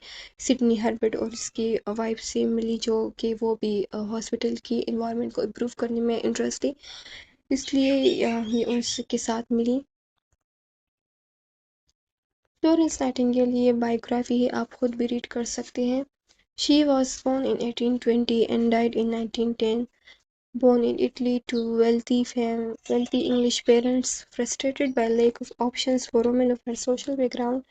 सिडनी हर्बर्ट और उसकी वाइफ से मिली, जो कि वो भी हॉस्पिटल की इन्वायरमेंट को इम्प्रूव करने में इंटरेस्ट थी, इसलिए ये उसके साथ मिली। फ्लोरेंस नाइटिंगेल ये बायोग्राफी है, आप खुद भी रीड कर सकते हैं। She was born in 1820 and died in 1910. Born in Italy to wealthy English parents, frustrated by lack of options for women of her social background,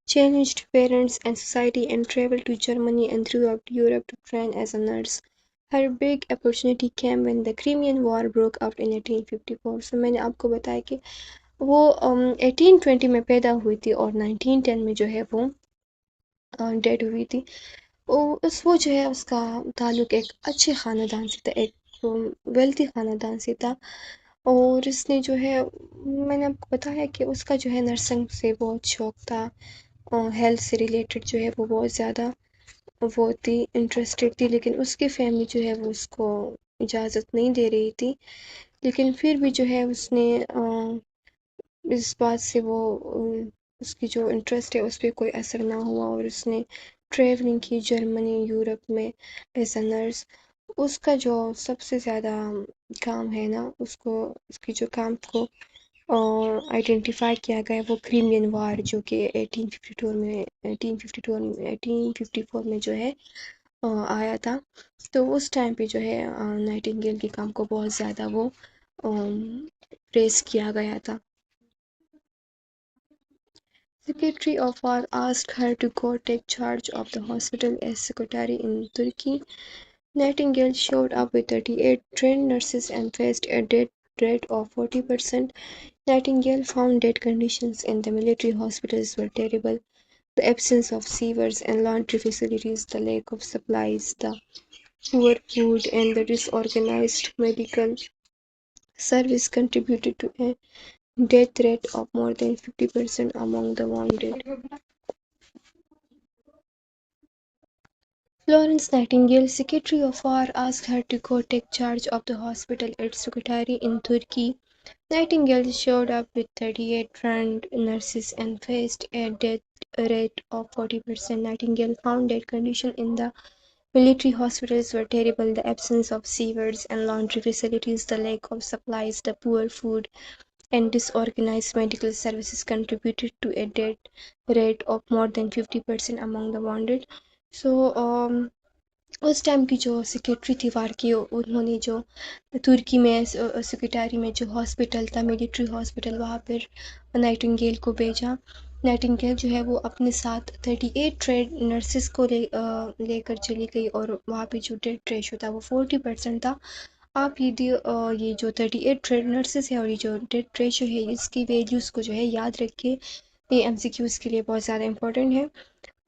challenged parents and society and traveled to Germany and throughout Europe to train as a nurse. Her big opportunity came when the Crimean War broke out in 1854. So मैंने आपको बताया कि वो 1820 में पैदा हुई थी और 1910 में जो है वो डेड हुई थी। वो जो है उसका ताल्लुक़ एक अच्छे ख़ानदान से था, एक वेल्दी ख़ानदान से था और इसने जो है मैंने आपको बताया कि उसका जो है नर्सिंग से बहुत शौक था और हेल्थ से रिलेटेड जो है वो बहुत ज़्यादा वो थी इंटरेस्टेड थी लेकिन उसकी फैमिली जो है वो उसको इजाज़त नहीं दे रही थी लेकिन फिर भी जो है उसने इस बात से वो उसकी जो इंटरेस्ट है उस पर कोई असर ना हुआ और उसने ट्रैवलिंग की जर्मनी यूरोप में एज अ नर्स। उसका जो सबसे ज़्यादा काम है ना उसको उसकी जो काम को आइडेंटिफाई किया गया वो क्रीमियन वार जो कि 1854 में जो है आया था। तो उस टाइम पे जो है नाइटिंगेल के काम को बहुत ज़्यादा वो प्रेस किया गया था। Secretary of War asked her to go take charge of the hospital as secretary in Turkey. Nightingale showed up with 38 trained nurses and faced a death rate of 40%. Nightingale found that conditions in the military hospitals were terrible. The absence of sewers and laundry facilities, the lack of supplies, the poor food, and the disorganized medical service contributed to a death rate of more than 50% among the wounded. Florence Nightingale, Secretary of War, asked her to go take charge of the hospital at Sukatari in Turkey. Nightingale showed up with 38 trained nurses and faced a death rate of 40%. Nightingale found that conditions in the military hospitals were terrible. The absence of sewers and laundry facilities, the lack of supplies, the poor food, and disorganized medical services contributed to a death rate of more than 50% among the wounded. So, उस time की जो secretary थी वार की उन्होंने जो तुर्की में secretary में जो हॉस्पिटल था मिलिट्री हॉस्पिटल वहाँ पर नाइटिंगेल को भेजा। नाइटिंगेल जो है वो अपने साथ 38 ट्रेड नर्सेस को लेकर चली गई और वहाँ पे जो डेथ रेशो था वो 40% था। आप ये जो 38 ट्रेड नर्सेस है और ये जो डेथ रेशो है इसकी वैल्यूज़ को जो है याद रखिए, ये एमसीक्यूज़ के लिए बहुत ज़्यादा इंपॉर्टेंट है।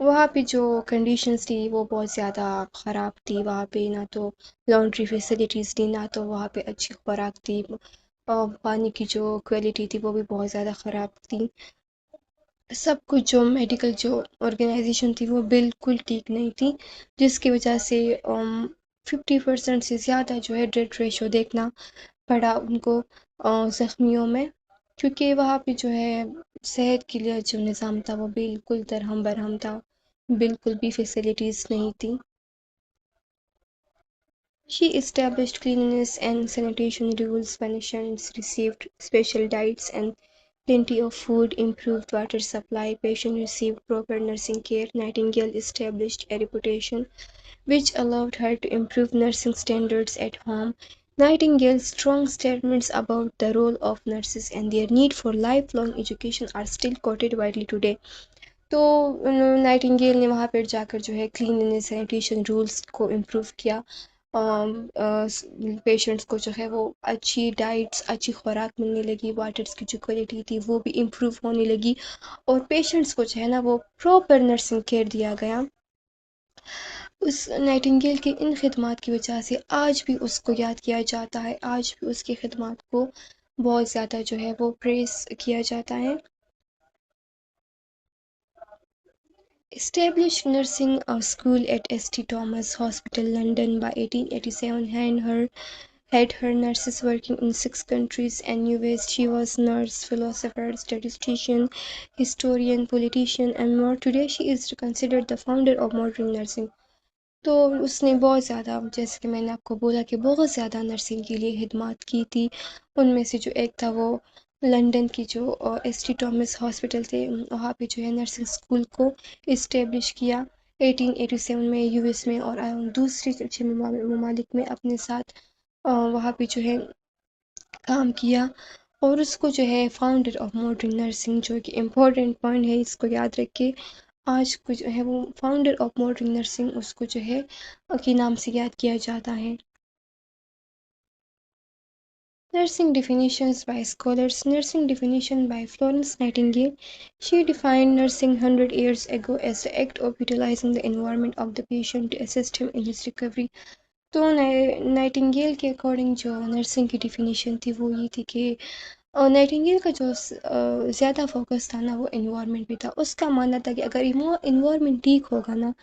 वहाँ पे जो कंडीशंस थी वो बहुत ज़्यादा ख़राब थी, वहाँ पे ना तो लॉन्ड्री फैसिलिटीज़ थी ना तो वहाँ पे अच्छी खुराक थी और पानी की जो क्वालिटी थी वो भी बहुत ज़्यादा ख़राब थी। सब कुछ जो मेडिकल जो ऑर्गेनाइजेशन थी वो बिल्कुल ठीक नहीं थी जिसकी वजह से 50% से ज़्यादा जो है डेथ रेशो देखना पड़ा उनको ज़ख्मियों में क्योंकि वहाँ पे जो है सेहत के लिए जो निज़ाम था वो बिल्कुल दरहम बरहम था, बिल्कुल भी फैसिलिटीज़ नहीं थी। She established cleanliness and sanitation rules. Patients received special diets and plenty of food, improved water supply. Patients received proper nursing care. Nightingale established a reputation which allowed her to improve nursing standards at home. Nightingale's strong statements about the role of nurses and their need for lifelong education are still quoted widely today. तो Nightingale ने वहाँ पर जाकर जो है cleanliness sanitation rules को improve किया। Patients को जो है वो अच्छी डाइट्स अच्छी खुराक मिलने लगी, वाटर्स की जो क्वालिटी थी वो भी इम्प्रूव होने लगी और पेशेंट्स को जो है ना वो प्रॉपर नर्सिंग केयर दिया गया। उस नाइटिंगेल की इन खिदमात की वजह से आज भी उसको याद किया जाता है, आज भी उसकी खिदमात को बहुत ज़्यादा जो है वो प्रेस किया जाता है। Established nursing school at St Thomas Hospital, London by 1887 had her nurses working in 6 countries and US. She was nurse, philosopher, statistician, historian, politician, and more. Today, she is considered the founder of modern nursing. तो उसने बहुत ज़्यादा जैसे कि मैंने आपको बोला कि बहुत ज़्यादा नर्सिंग के लिए खिदमात की थी उनमें से जो एक था वो लंदन की जो एस टी टॉमस हॉस्पिटल थे वहाँ पे जो है नर्सिंग स्कूल को इस्टेब्लिश किया 1887 में यूएस में और दूसरे अच्छे ममालिक में अपने साथ वहाँ पे जो है काम किया, और उसको जो है फाउंडर ऑफ मॉडर्न नर्सिंग, जो कि इम्पोर्टेंट पॉइंट है, इसको याद रखिए। आज को जो है वो फाउंडर ऑफ मॉडर्न नर्सिंग उसको जो है के नाम से याद किया जाता है। Nursing definitions by scholars. Nursing definition by Florence Nightingale. She defined nursing 100 years ago as the act of utilizing the environment of the patient to assist him in his recovery. तो नाइटिंगेल के according जो nursing की definition थी वो ये थी कि Nightingale का जो ज़्यादा फोकस था ना वो इन्वायरमेंट पे था। उसका मानना था कि अगर इन्वायरमेंट ठीक होगा ना,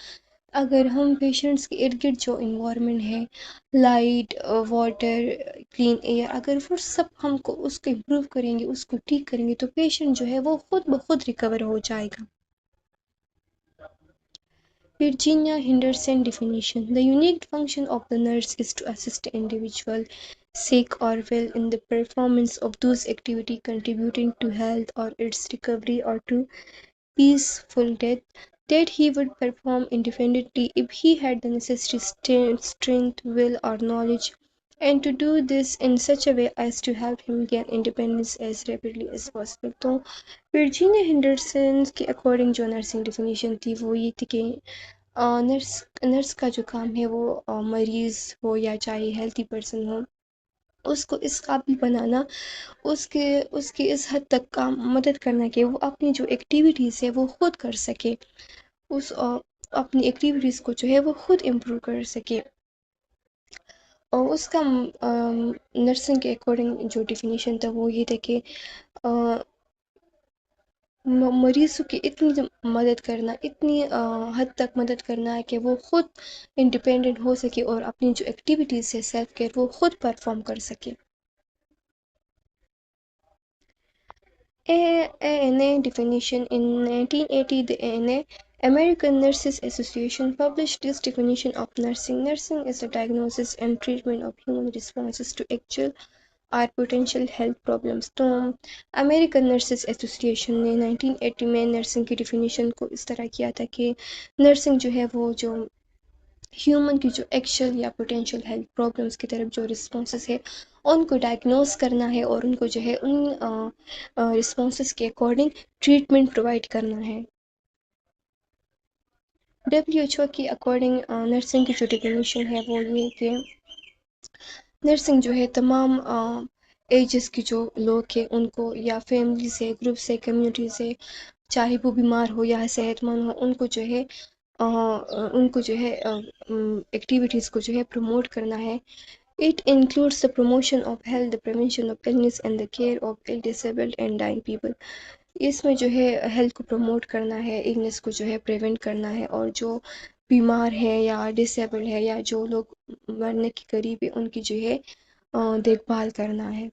अगर हम पेशेंट्स के इर्द गिर्द जो इन्वायरमेंट है, लाइट, वाटर, क्लीन एयर, अगर वो सब हमको उसको इम्प्रूव करेंगे, उसको ठीक करेंगे, तो पेशेंट जो है वो खुद ब खुद रिकवर हो जाएगा। Virginia Henderson definition. The unique function of the nurse is to assist the individual, sick or well, in the performance of those activities contributing to health or its recovery or to peaceful death that he would perform independently if he had the necessary strength, will, or knowledge, and to do this in such a way as to help him gain independence as rapidly as possible. तो Virginia Henderson के according जो nursing definition थी वो ये थी कि nurse nurse का जो काम है वो मरीज़ हो या चाहे हेल्थी पर्सन हो, उसको इस काबिल बनाना, उसके उसकी इस हद तक काम मदद करना कि वो अपनी जो एक्टिविटीज़ है वो खुद कर सके, उस अपनी एक्टिविटीज़ को जो है वो खुद इम्प्रूव कर सके। और उसका नर्सिंग के अकॉर्डिंग जो डिफिनीशन था वो ये था कि मरीज़ों की इतनी मदद करना, इतनी हद तक मदद करना है कि वो खुद इंडिपेंडेंट हो सके और अपनी जो एक्टिविटीज़ है सेल्फ केयर वो खुद परफॉर्म कर सके। ANA definition. In 1980, the ANA, American Nurses Association, published this definition of nursing. Nursing is the diagnosis and treatment of human responses to actual और पोटेंशियल हेल्थ प्रॉब्लम्स। तो American nurses association ने 1980 में nursing की definition को इस तरह किया था कि नर्सिंग जो है वो जो ह्यूमन की जो एक्चुअल या पोटेंशियल हेल्थ प्रॉब्लम्स की तरफ जो रिस्पॉन्सेस है उनको डायग्नोस करना है और उनको जो है उन रिस्पॉन्सेस के अकॉर्डिंग ट्रीटमेंट प्रोवाइड करना है। WHO की अकॉर्डिंग नर्सिंग की जो डिफिनीशन है वो ये कि नर्सिंग जो है तमाम एजेस की जो लोग हैं उनको या फैमिली से, ग्रुप से, कम्युनिटी से, चाहे वो बीमार हो या सेहतमंद हो, उनको जो है एक्टिविटीज़ को जो है प्रमोट करना है। It includes the promotion of health, the prevention of illness and the care of ill disabled and dying people. इसमें जो है हेल्थ को प्रमोट करना है, इलनेस को जो है प्रिवेंट करना है, और जो बीमार है या डिसेबल्ड है या जो लोग मरने के करीब है उनकी जो है देखभाल करना है।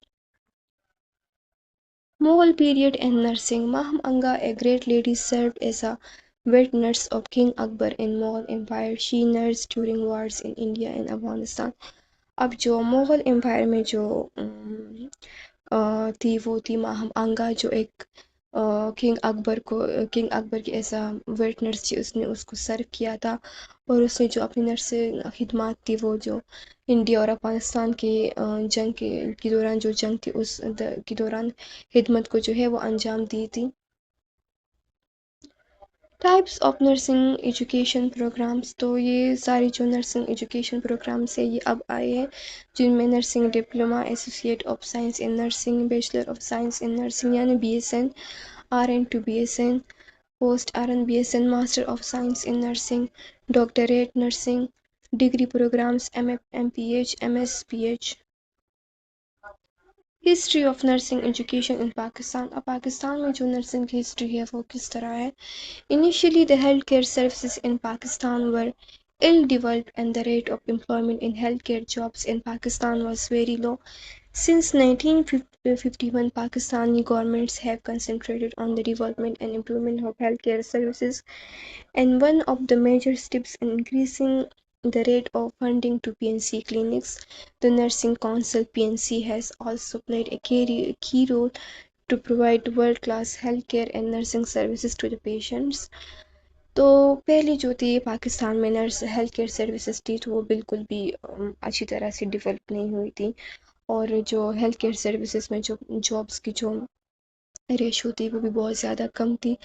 Mughal period and nursing. Maham Anga, a great lady, served as a wet nurse of King Akbar in Mughal Empire. She nursed during wars in India and Afghanistan. अब जो मुग़ल एम्पायर में जो थी वो थी माहम आंगा, जो एक किंग अकबर की ऐसा वेट नर्स थी, उसने उसको सर्व किया था, और उसने जो अपनी नर्सिंग खिदमात थी वो जो इंडिया और अफगानिस्तान के जंग के दौरान जो जंग थी के दौरान खिदमत को जो है वो अंजाम दी थी। Types of nursing education programs. तो ये सारी जो नर्सिंग एजुकेशन प्रोग्राम्स है ये अब आए हैं, जिनमें nursing diploma, associate of science in nursing, bachelor of science in nursing यानी BSN, RN to BSN, post RN BSN, master of science in nursing, doctorate nursing, degree programs MPH, MSPH। History of nursing education in Pakistan. अब पाकिस्तान में जो nursing की history है वो किस तरह है। Initially, the healthcare services in Pakistan were ill developed and the rate of employment in healthcare jobs in Pakistan was very low. Since 1951, Pakistani governments have concentrated on the development and improvement of healthcare services, and one of the major steps in increasing the rate of funding to PNC clinics, the Nursing Council PNC has also played a key role to provide world-class healthcare and nursing services to the patients. तो पहले जो थी पाकिस्तान में nurse health care services थी तो वो बिल्कुल भी अच्छी तरह से डेवलप नहीं हुई थी, और जो हेल्थ केयर सर्विसेज में जो जॉब्स की जो रेशो थी वो भी बहुत ज़्यादा कम थी।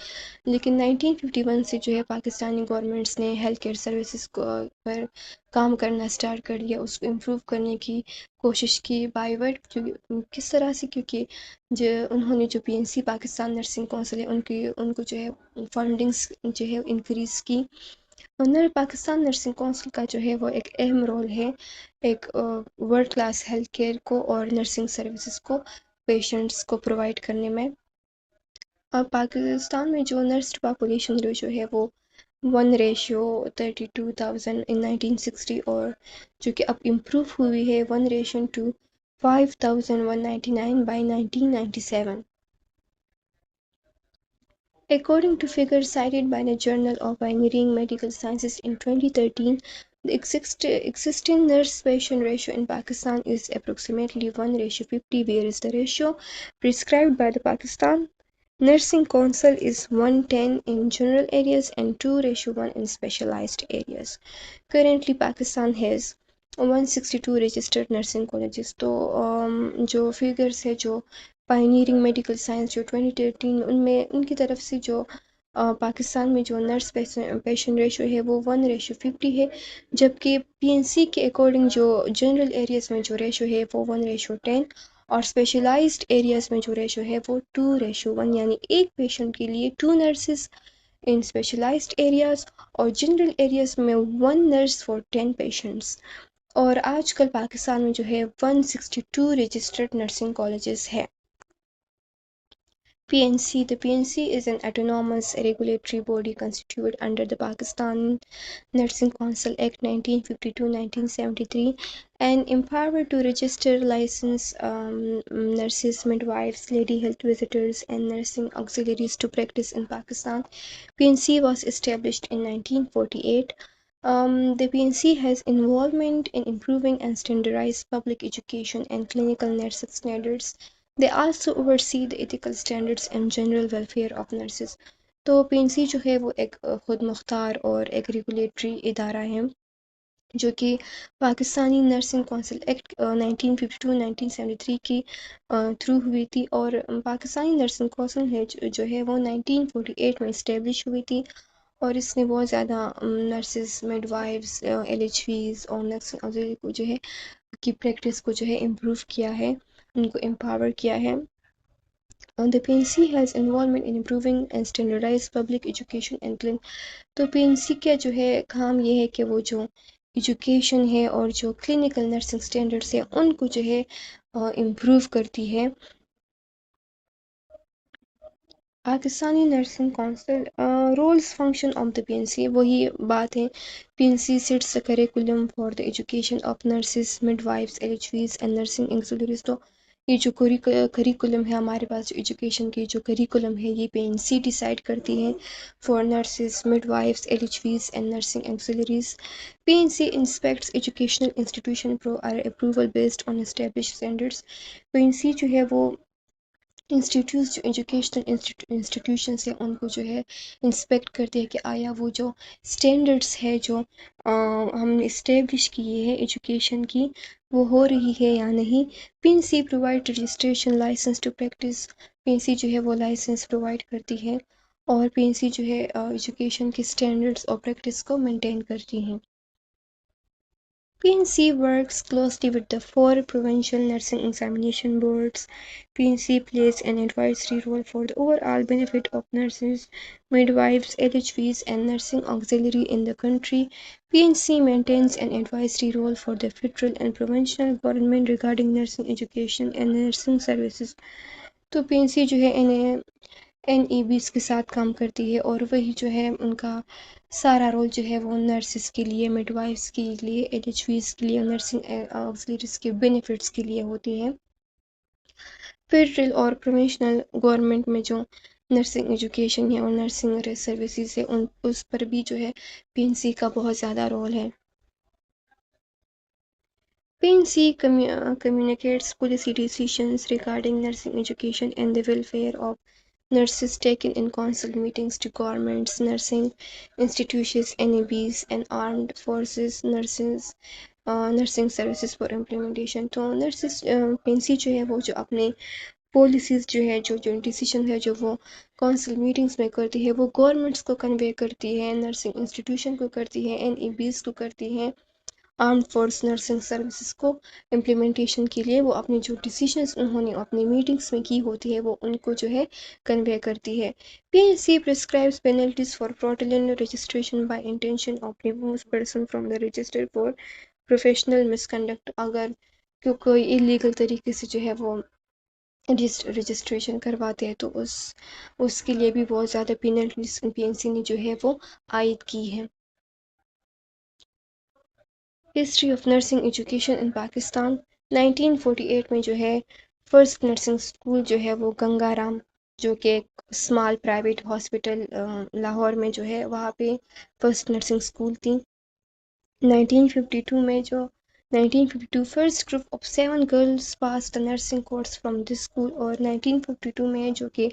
लेकिन 1951 से जो है पाकिस्तानी गवर्नमेंट्स ने हेल्थ केयर सर्विसेज को पर काम करना स्टार्ट कर दिया, उसको इम्प्रूव करने की कोशिश की बाय वर्ड। क्योंकि किस तरह से, क्योंकि जो उन्होंने जो पीएनसी पाकिस्तान नर्सिंग काउंसिल है उनकी उनको जो है फंडिंग्स जो है इंक्रीज़ की। पाकिस्तान नर्सिंग काउंसिल का जो है वो एक अहम रोल है एक वर्ल्ड क्लास हेल्थ केयर को और नर्सिंग सर्विसेज को पेशेंट्स को प्रोवाइड करने में। अब पाकिस्तान में जो नर्स पॉपुलेशन रेशो है वो 1:32,000 इन 1960, और जो कि अब इम्प्रूव हुई है 1:5,199 by 1997। According to figures cited by the Journal of Pioneering Medical Sciences in 2013, the existing nurse-patient ratio in Pakistan is approximately 1:50, whereas the ratio prescribed by the Pakistan Nursing Council is 1:10 in general areas and 2:1 in specialized areas. Currently, Pakistan has 162 registered nursing colleges. तो जो figures है जो pioneering medical science जो 2013 में उनमें उनकी तरफ से जो पाकिस्तान में जो नर्स पेशेंट रेशो है वो 1:50 है, जबकि पीएनसी के अकॉर्डिंग जो जनरल एरियाज़ में जो रेशो है वो 1:10, और स्पेशलाइज्ड एरियाज़ में जो रेशो है वो 2:1, यानी एक पेशेंट के लिए 2 नर्सेज इन स्पेशलाइज्ड एरियाज़ और जनरल एरियाज़ में 1 नर्स फॉर 10 पेशेंट्स। और आजकल पाकिस्तान में जो है 162 रजिस्टर्ड नर्सिंग कॉलेजेस है। PNC. The PNC is an autonomous regulatory body constituted under the Pakistan Nursing Council Act 1952-1973 and empowered to register, license nurses, midwives, lady health visitors, and nursing auxiliaries to practice in Pakistan. PNC was established in 1948. The PNC has involvement in improving and standardized public education and clinical nursing standards. They also oversee the ethical standards and general welfare of nurses. तो PNC जो है वो एक खुद मुख्तार और एक regulatory इदारा है जो कि पाकिस्तानी नर्सिंग कौंसिल एक्ट 1952-1973 की थ्रू हुई थी, और पाकिस्तानी नर्सिंग कौंसिल है जो है वो 1948 में इस्टेब्लिश हुई थी, और इसने बहुत ज़्यादा नर्सेस, मिडवाइफ्स, एलएचवीज़ और नर्सिंग ऑक्सिलरी को जो है की प्रैक्टिस को जो है इम्प्रूव किया है, उनको एम्पावर किया है। The PNC has involvement in improving and standardized public education and clinic। तो PNC का जो है काम ये है कि वो जो एजुकेशन है और जो क्लिनिकल नर्सिंग स्टैंडर्ड्स है उनको जो है इम्प्रूव करती है। Pakistani nursing council roles function of the PNC, वही बात है। PNC sets the curriculum for the education of nurses, midwives, LHVs and nursing auxiliaries. तो ये जो करिकुलम है हमारे पास, जो एजुकेशन की जो करिकुलम है ये पीएनसी डिसाइड करती है for nurses, midwives, LHVs and nursing auxiliaries. PNC inspects educational institution approval based on establish standards. PNC जो है वो इंस्टीट्यूट जो एजुकेशनल इंस्टीट्यूशंस हैं उनको जो है इंस्पेक्ट करते हैं कि आया वो जो स्टैंडर्ड्स है जो हमने इस्टेब्लिश किए हैं एजुकेशन की वो हो रही है या नहीं। PNC provide registration license to practice. PNC जो है वो लाइसेंस प्रोवाइड करती है, और पीएनसी जो है एजुकेशन के स्टैंडर्ड्स और प्रैक्टिस को मेंटेन करती हैं। PNC works closely with the four provincial nursing examination boards. PNC plays an advisory role for the overall benefit of nurses, midwives, LHVs, and nursing auxiliary in the country. PNC maintains an advisory role for the federal and provincial government regarding nursing education and nursing services. तो PNC जो है इन्हें NEBs के साथ काम करती है, और वही जो है उनका सारा रोल जो है वो नर्सेस के लिए, मिडवाइफ्स के लिए, एलएचवीज के लिए, नर्सिंग ऑक्सिलरीज के बेनिफिट्स के लिए होती है। फेडरल और प्रोविंशियल गवर्नमेंट में जो नर्सिंग एजुकेशन है और नर्सिंग सर्विसेज है उन उस पर भी जो है पीएनसी का बहुत ज़्यादा रोल है। PNC communicates policy decisions regarding nursing education and the welfare of nurses taken in council meetings to governments, nursing institutions, NEBs, and armed forces nurses nursing services for implementation. तो nurses Pence जो है वो जो अपने policies जो है जो decision है जो वो काउंसिल मीटिंग्स में करती है वो गवर्नमेंट्स को कन्वे करती है, नर्सिंग इंस्टीट्यूशन को करती है, NEBs को करती है, आर्म्ड फोर्स नर्सिंग सर्विसेज को इम्प्लीमेंटेशन के लिए वो अपने जो डिसीजंस उन्होंने अपनी मीटिंग्स में की होती है वो उनको जो है कन्वे करती है। PNC prescribes penalties for fraudulent registration by intention of removes person from the register for professional misconduct. अगर कोई इलीगल तरीके से जो है वो रजिस्ट्रेशन करवाते हैं तो उसके लिए भी बहुत ज़्यादा पेनल्टीज PNC ने जो है वो आयद की है। History of nursing education in Pakistan 1948 में जो है फर्स्ट नर्सिंग स्कूल जो है वो गंगाराम जो कि एक स्मॉल प्राइवेट हॉस्पिटल लाहौर में जो है वहाँ पे फर्स्ट नर्सिंग स्कूल थी। 1952 में जो 1952 first group of 7 girls pass the nursing course from this school और 1952 में जो कि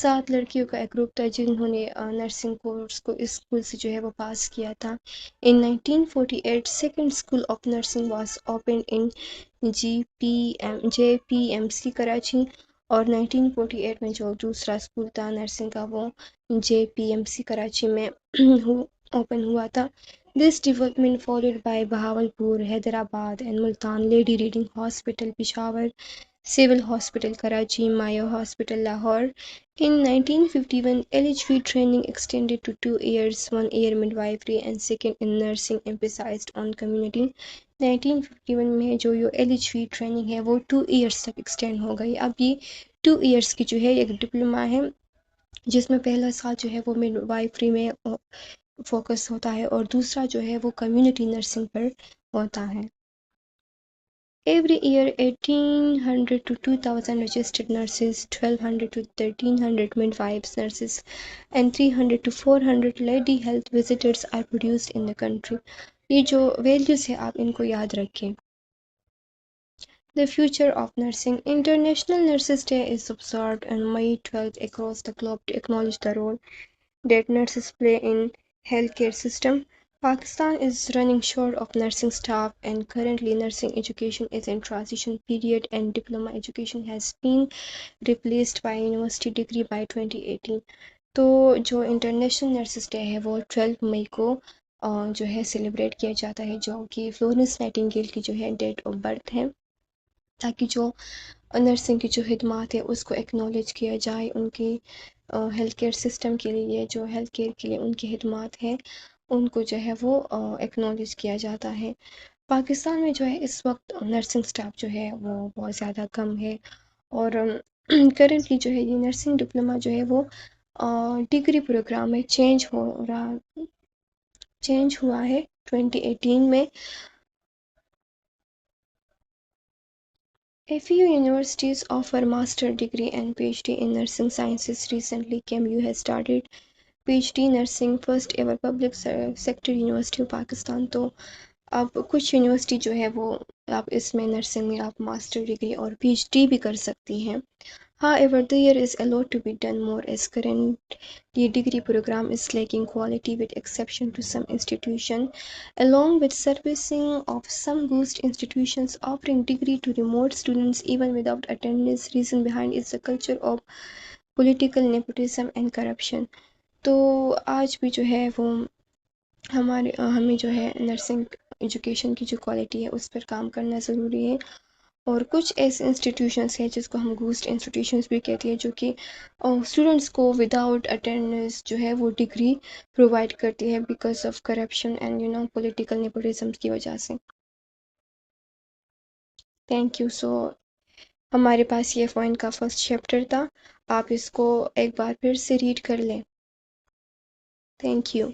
7 लड़कियों का एक ग्रुप था जिन्होंने नर्सिंग कोर्स को इस स्कूल से जो है वो पास किया था। इन 1948 second school of nursing was open in JPMC Karachi और 1948 में जो दूसरा स्कूल था नर्सिंग का वो JPMC कराची में ओपन हुआ था। This development followed by Bahawalpur, Hyderabad and Multan Lady Reading Hospital, Peshawar, Civil Hospital, Karachi, Mayo Hospital, Lahore. In 1951, LHV training extended to 2 years, 1 year midwifery and second in nursing emphasized on community. 1951 में जो LHV training है वो 2 years तक extend हो गई। अब ये 2 years की जो है एक डिप्लोमा है जिसमें पहला साल जो है वो मिडवाइफरी में फोकस होता है और दूसरा जो है वो कम्युनिटी नर्सिंग पर होता है। Every year 1800 to 2000 registered nurses, 1200 to 1300 midwives, nurses and 300 to 400 lady health visitors are produced in the country. ये जो वैल्यूज है आप इनको याद रखें। The future of nursing. International Nurses Day is observed on May 12th across the globe to acknowledge the role that nurses play in healthcare system. Pakistan is running short of nursing staff and currently nursing education is in transition period and diploma education has been replaced by university degree by 2018. तो जो international nurses day है वो 12 मई को जो है celebrate किया जाता है जो कि फ्लोरेंस नाइटिंगेल की जो है डेट ऑफ बर्थ है ताकि जो नर्सिंग की जो खिदमत है उसको एक्नॉलेज किया जाए उनकी हेल्थ केयर सिस्टम के लिए जो हेल्थ केयर के लिए उनकी खिदमत है उनको जो है वो एक्नॉलेज किया जाता है। पाकिस्तान में जो है इस वक्त नर्सिंग स्टाफ जो है वो बहुत ज़्यादा कम है और करेंटली जो है ये नर्सिंग डिप्लोमा जो है वो डिग्री प्रोग्राम में चेंज हुआ है 2018 में। A few universities offer master degree and PhD in nursing sciences. Recently, KMU has started PhD nursing first ever public sector university of Pakistan। तो अब कुछ यूनिवर्सिटी जो है वो आप इसमें नर्सिंग में आप मास्टर डिग्री और PhD भी कर सकती हैं। However, there is a lot to be done more as currently degree program is lacking quality with exception to some institution, along with servicing of some ghost institutions offering degree to remote students even without attendance. Reason behind is the culture of political nepotism and corruption। तो आज भी जो है वो हमें जो है nursing education की जो क्वालिटी है उस पर काम करना ज़रूरी है और कुछ ऐसे इंस्टीट्यूशंस हैं जिसको हम घूस्ट इंस्टीट्यूशंस भी कहते हैं जो कि स्टूडेंट्स को विदाउट अटेंडेंस जो है वो डिग्री प्रोवाइड करती है because of corruption and political nepotism की वजह से। Thank you. सो हमारे पास ये पॉइंट का फर्स्ट चैप्टर था, आप इसको एक बार फिर से रीड कर लें। Thank you.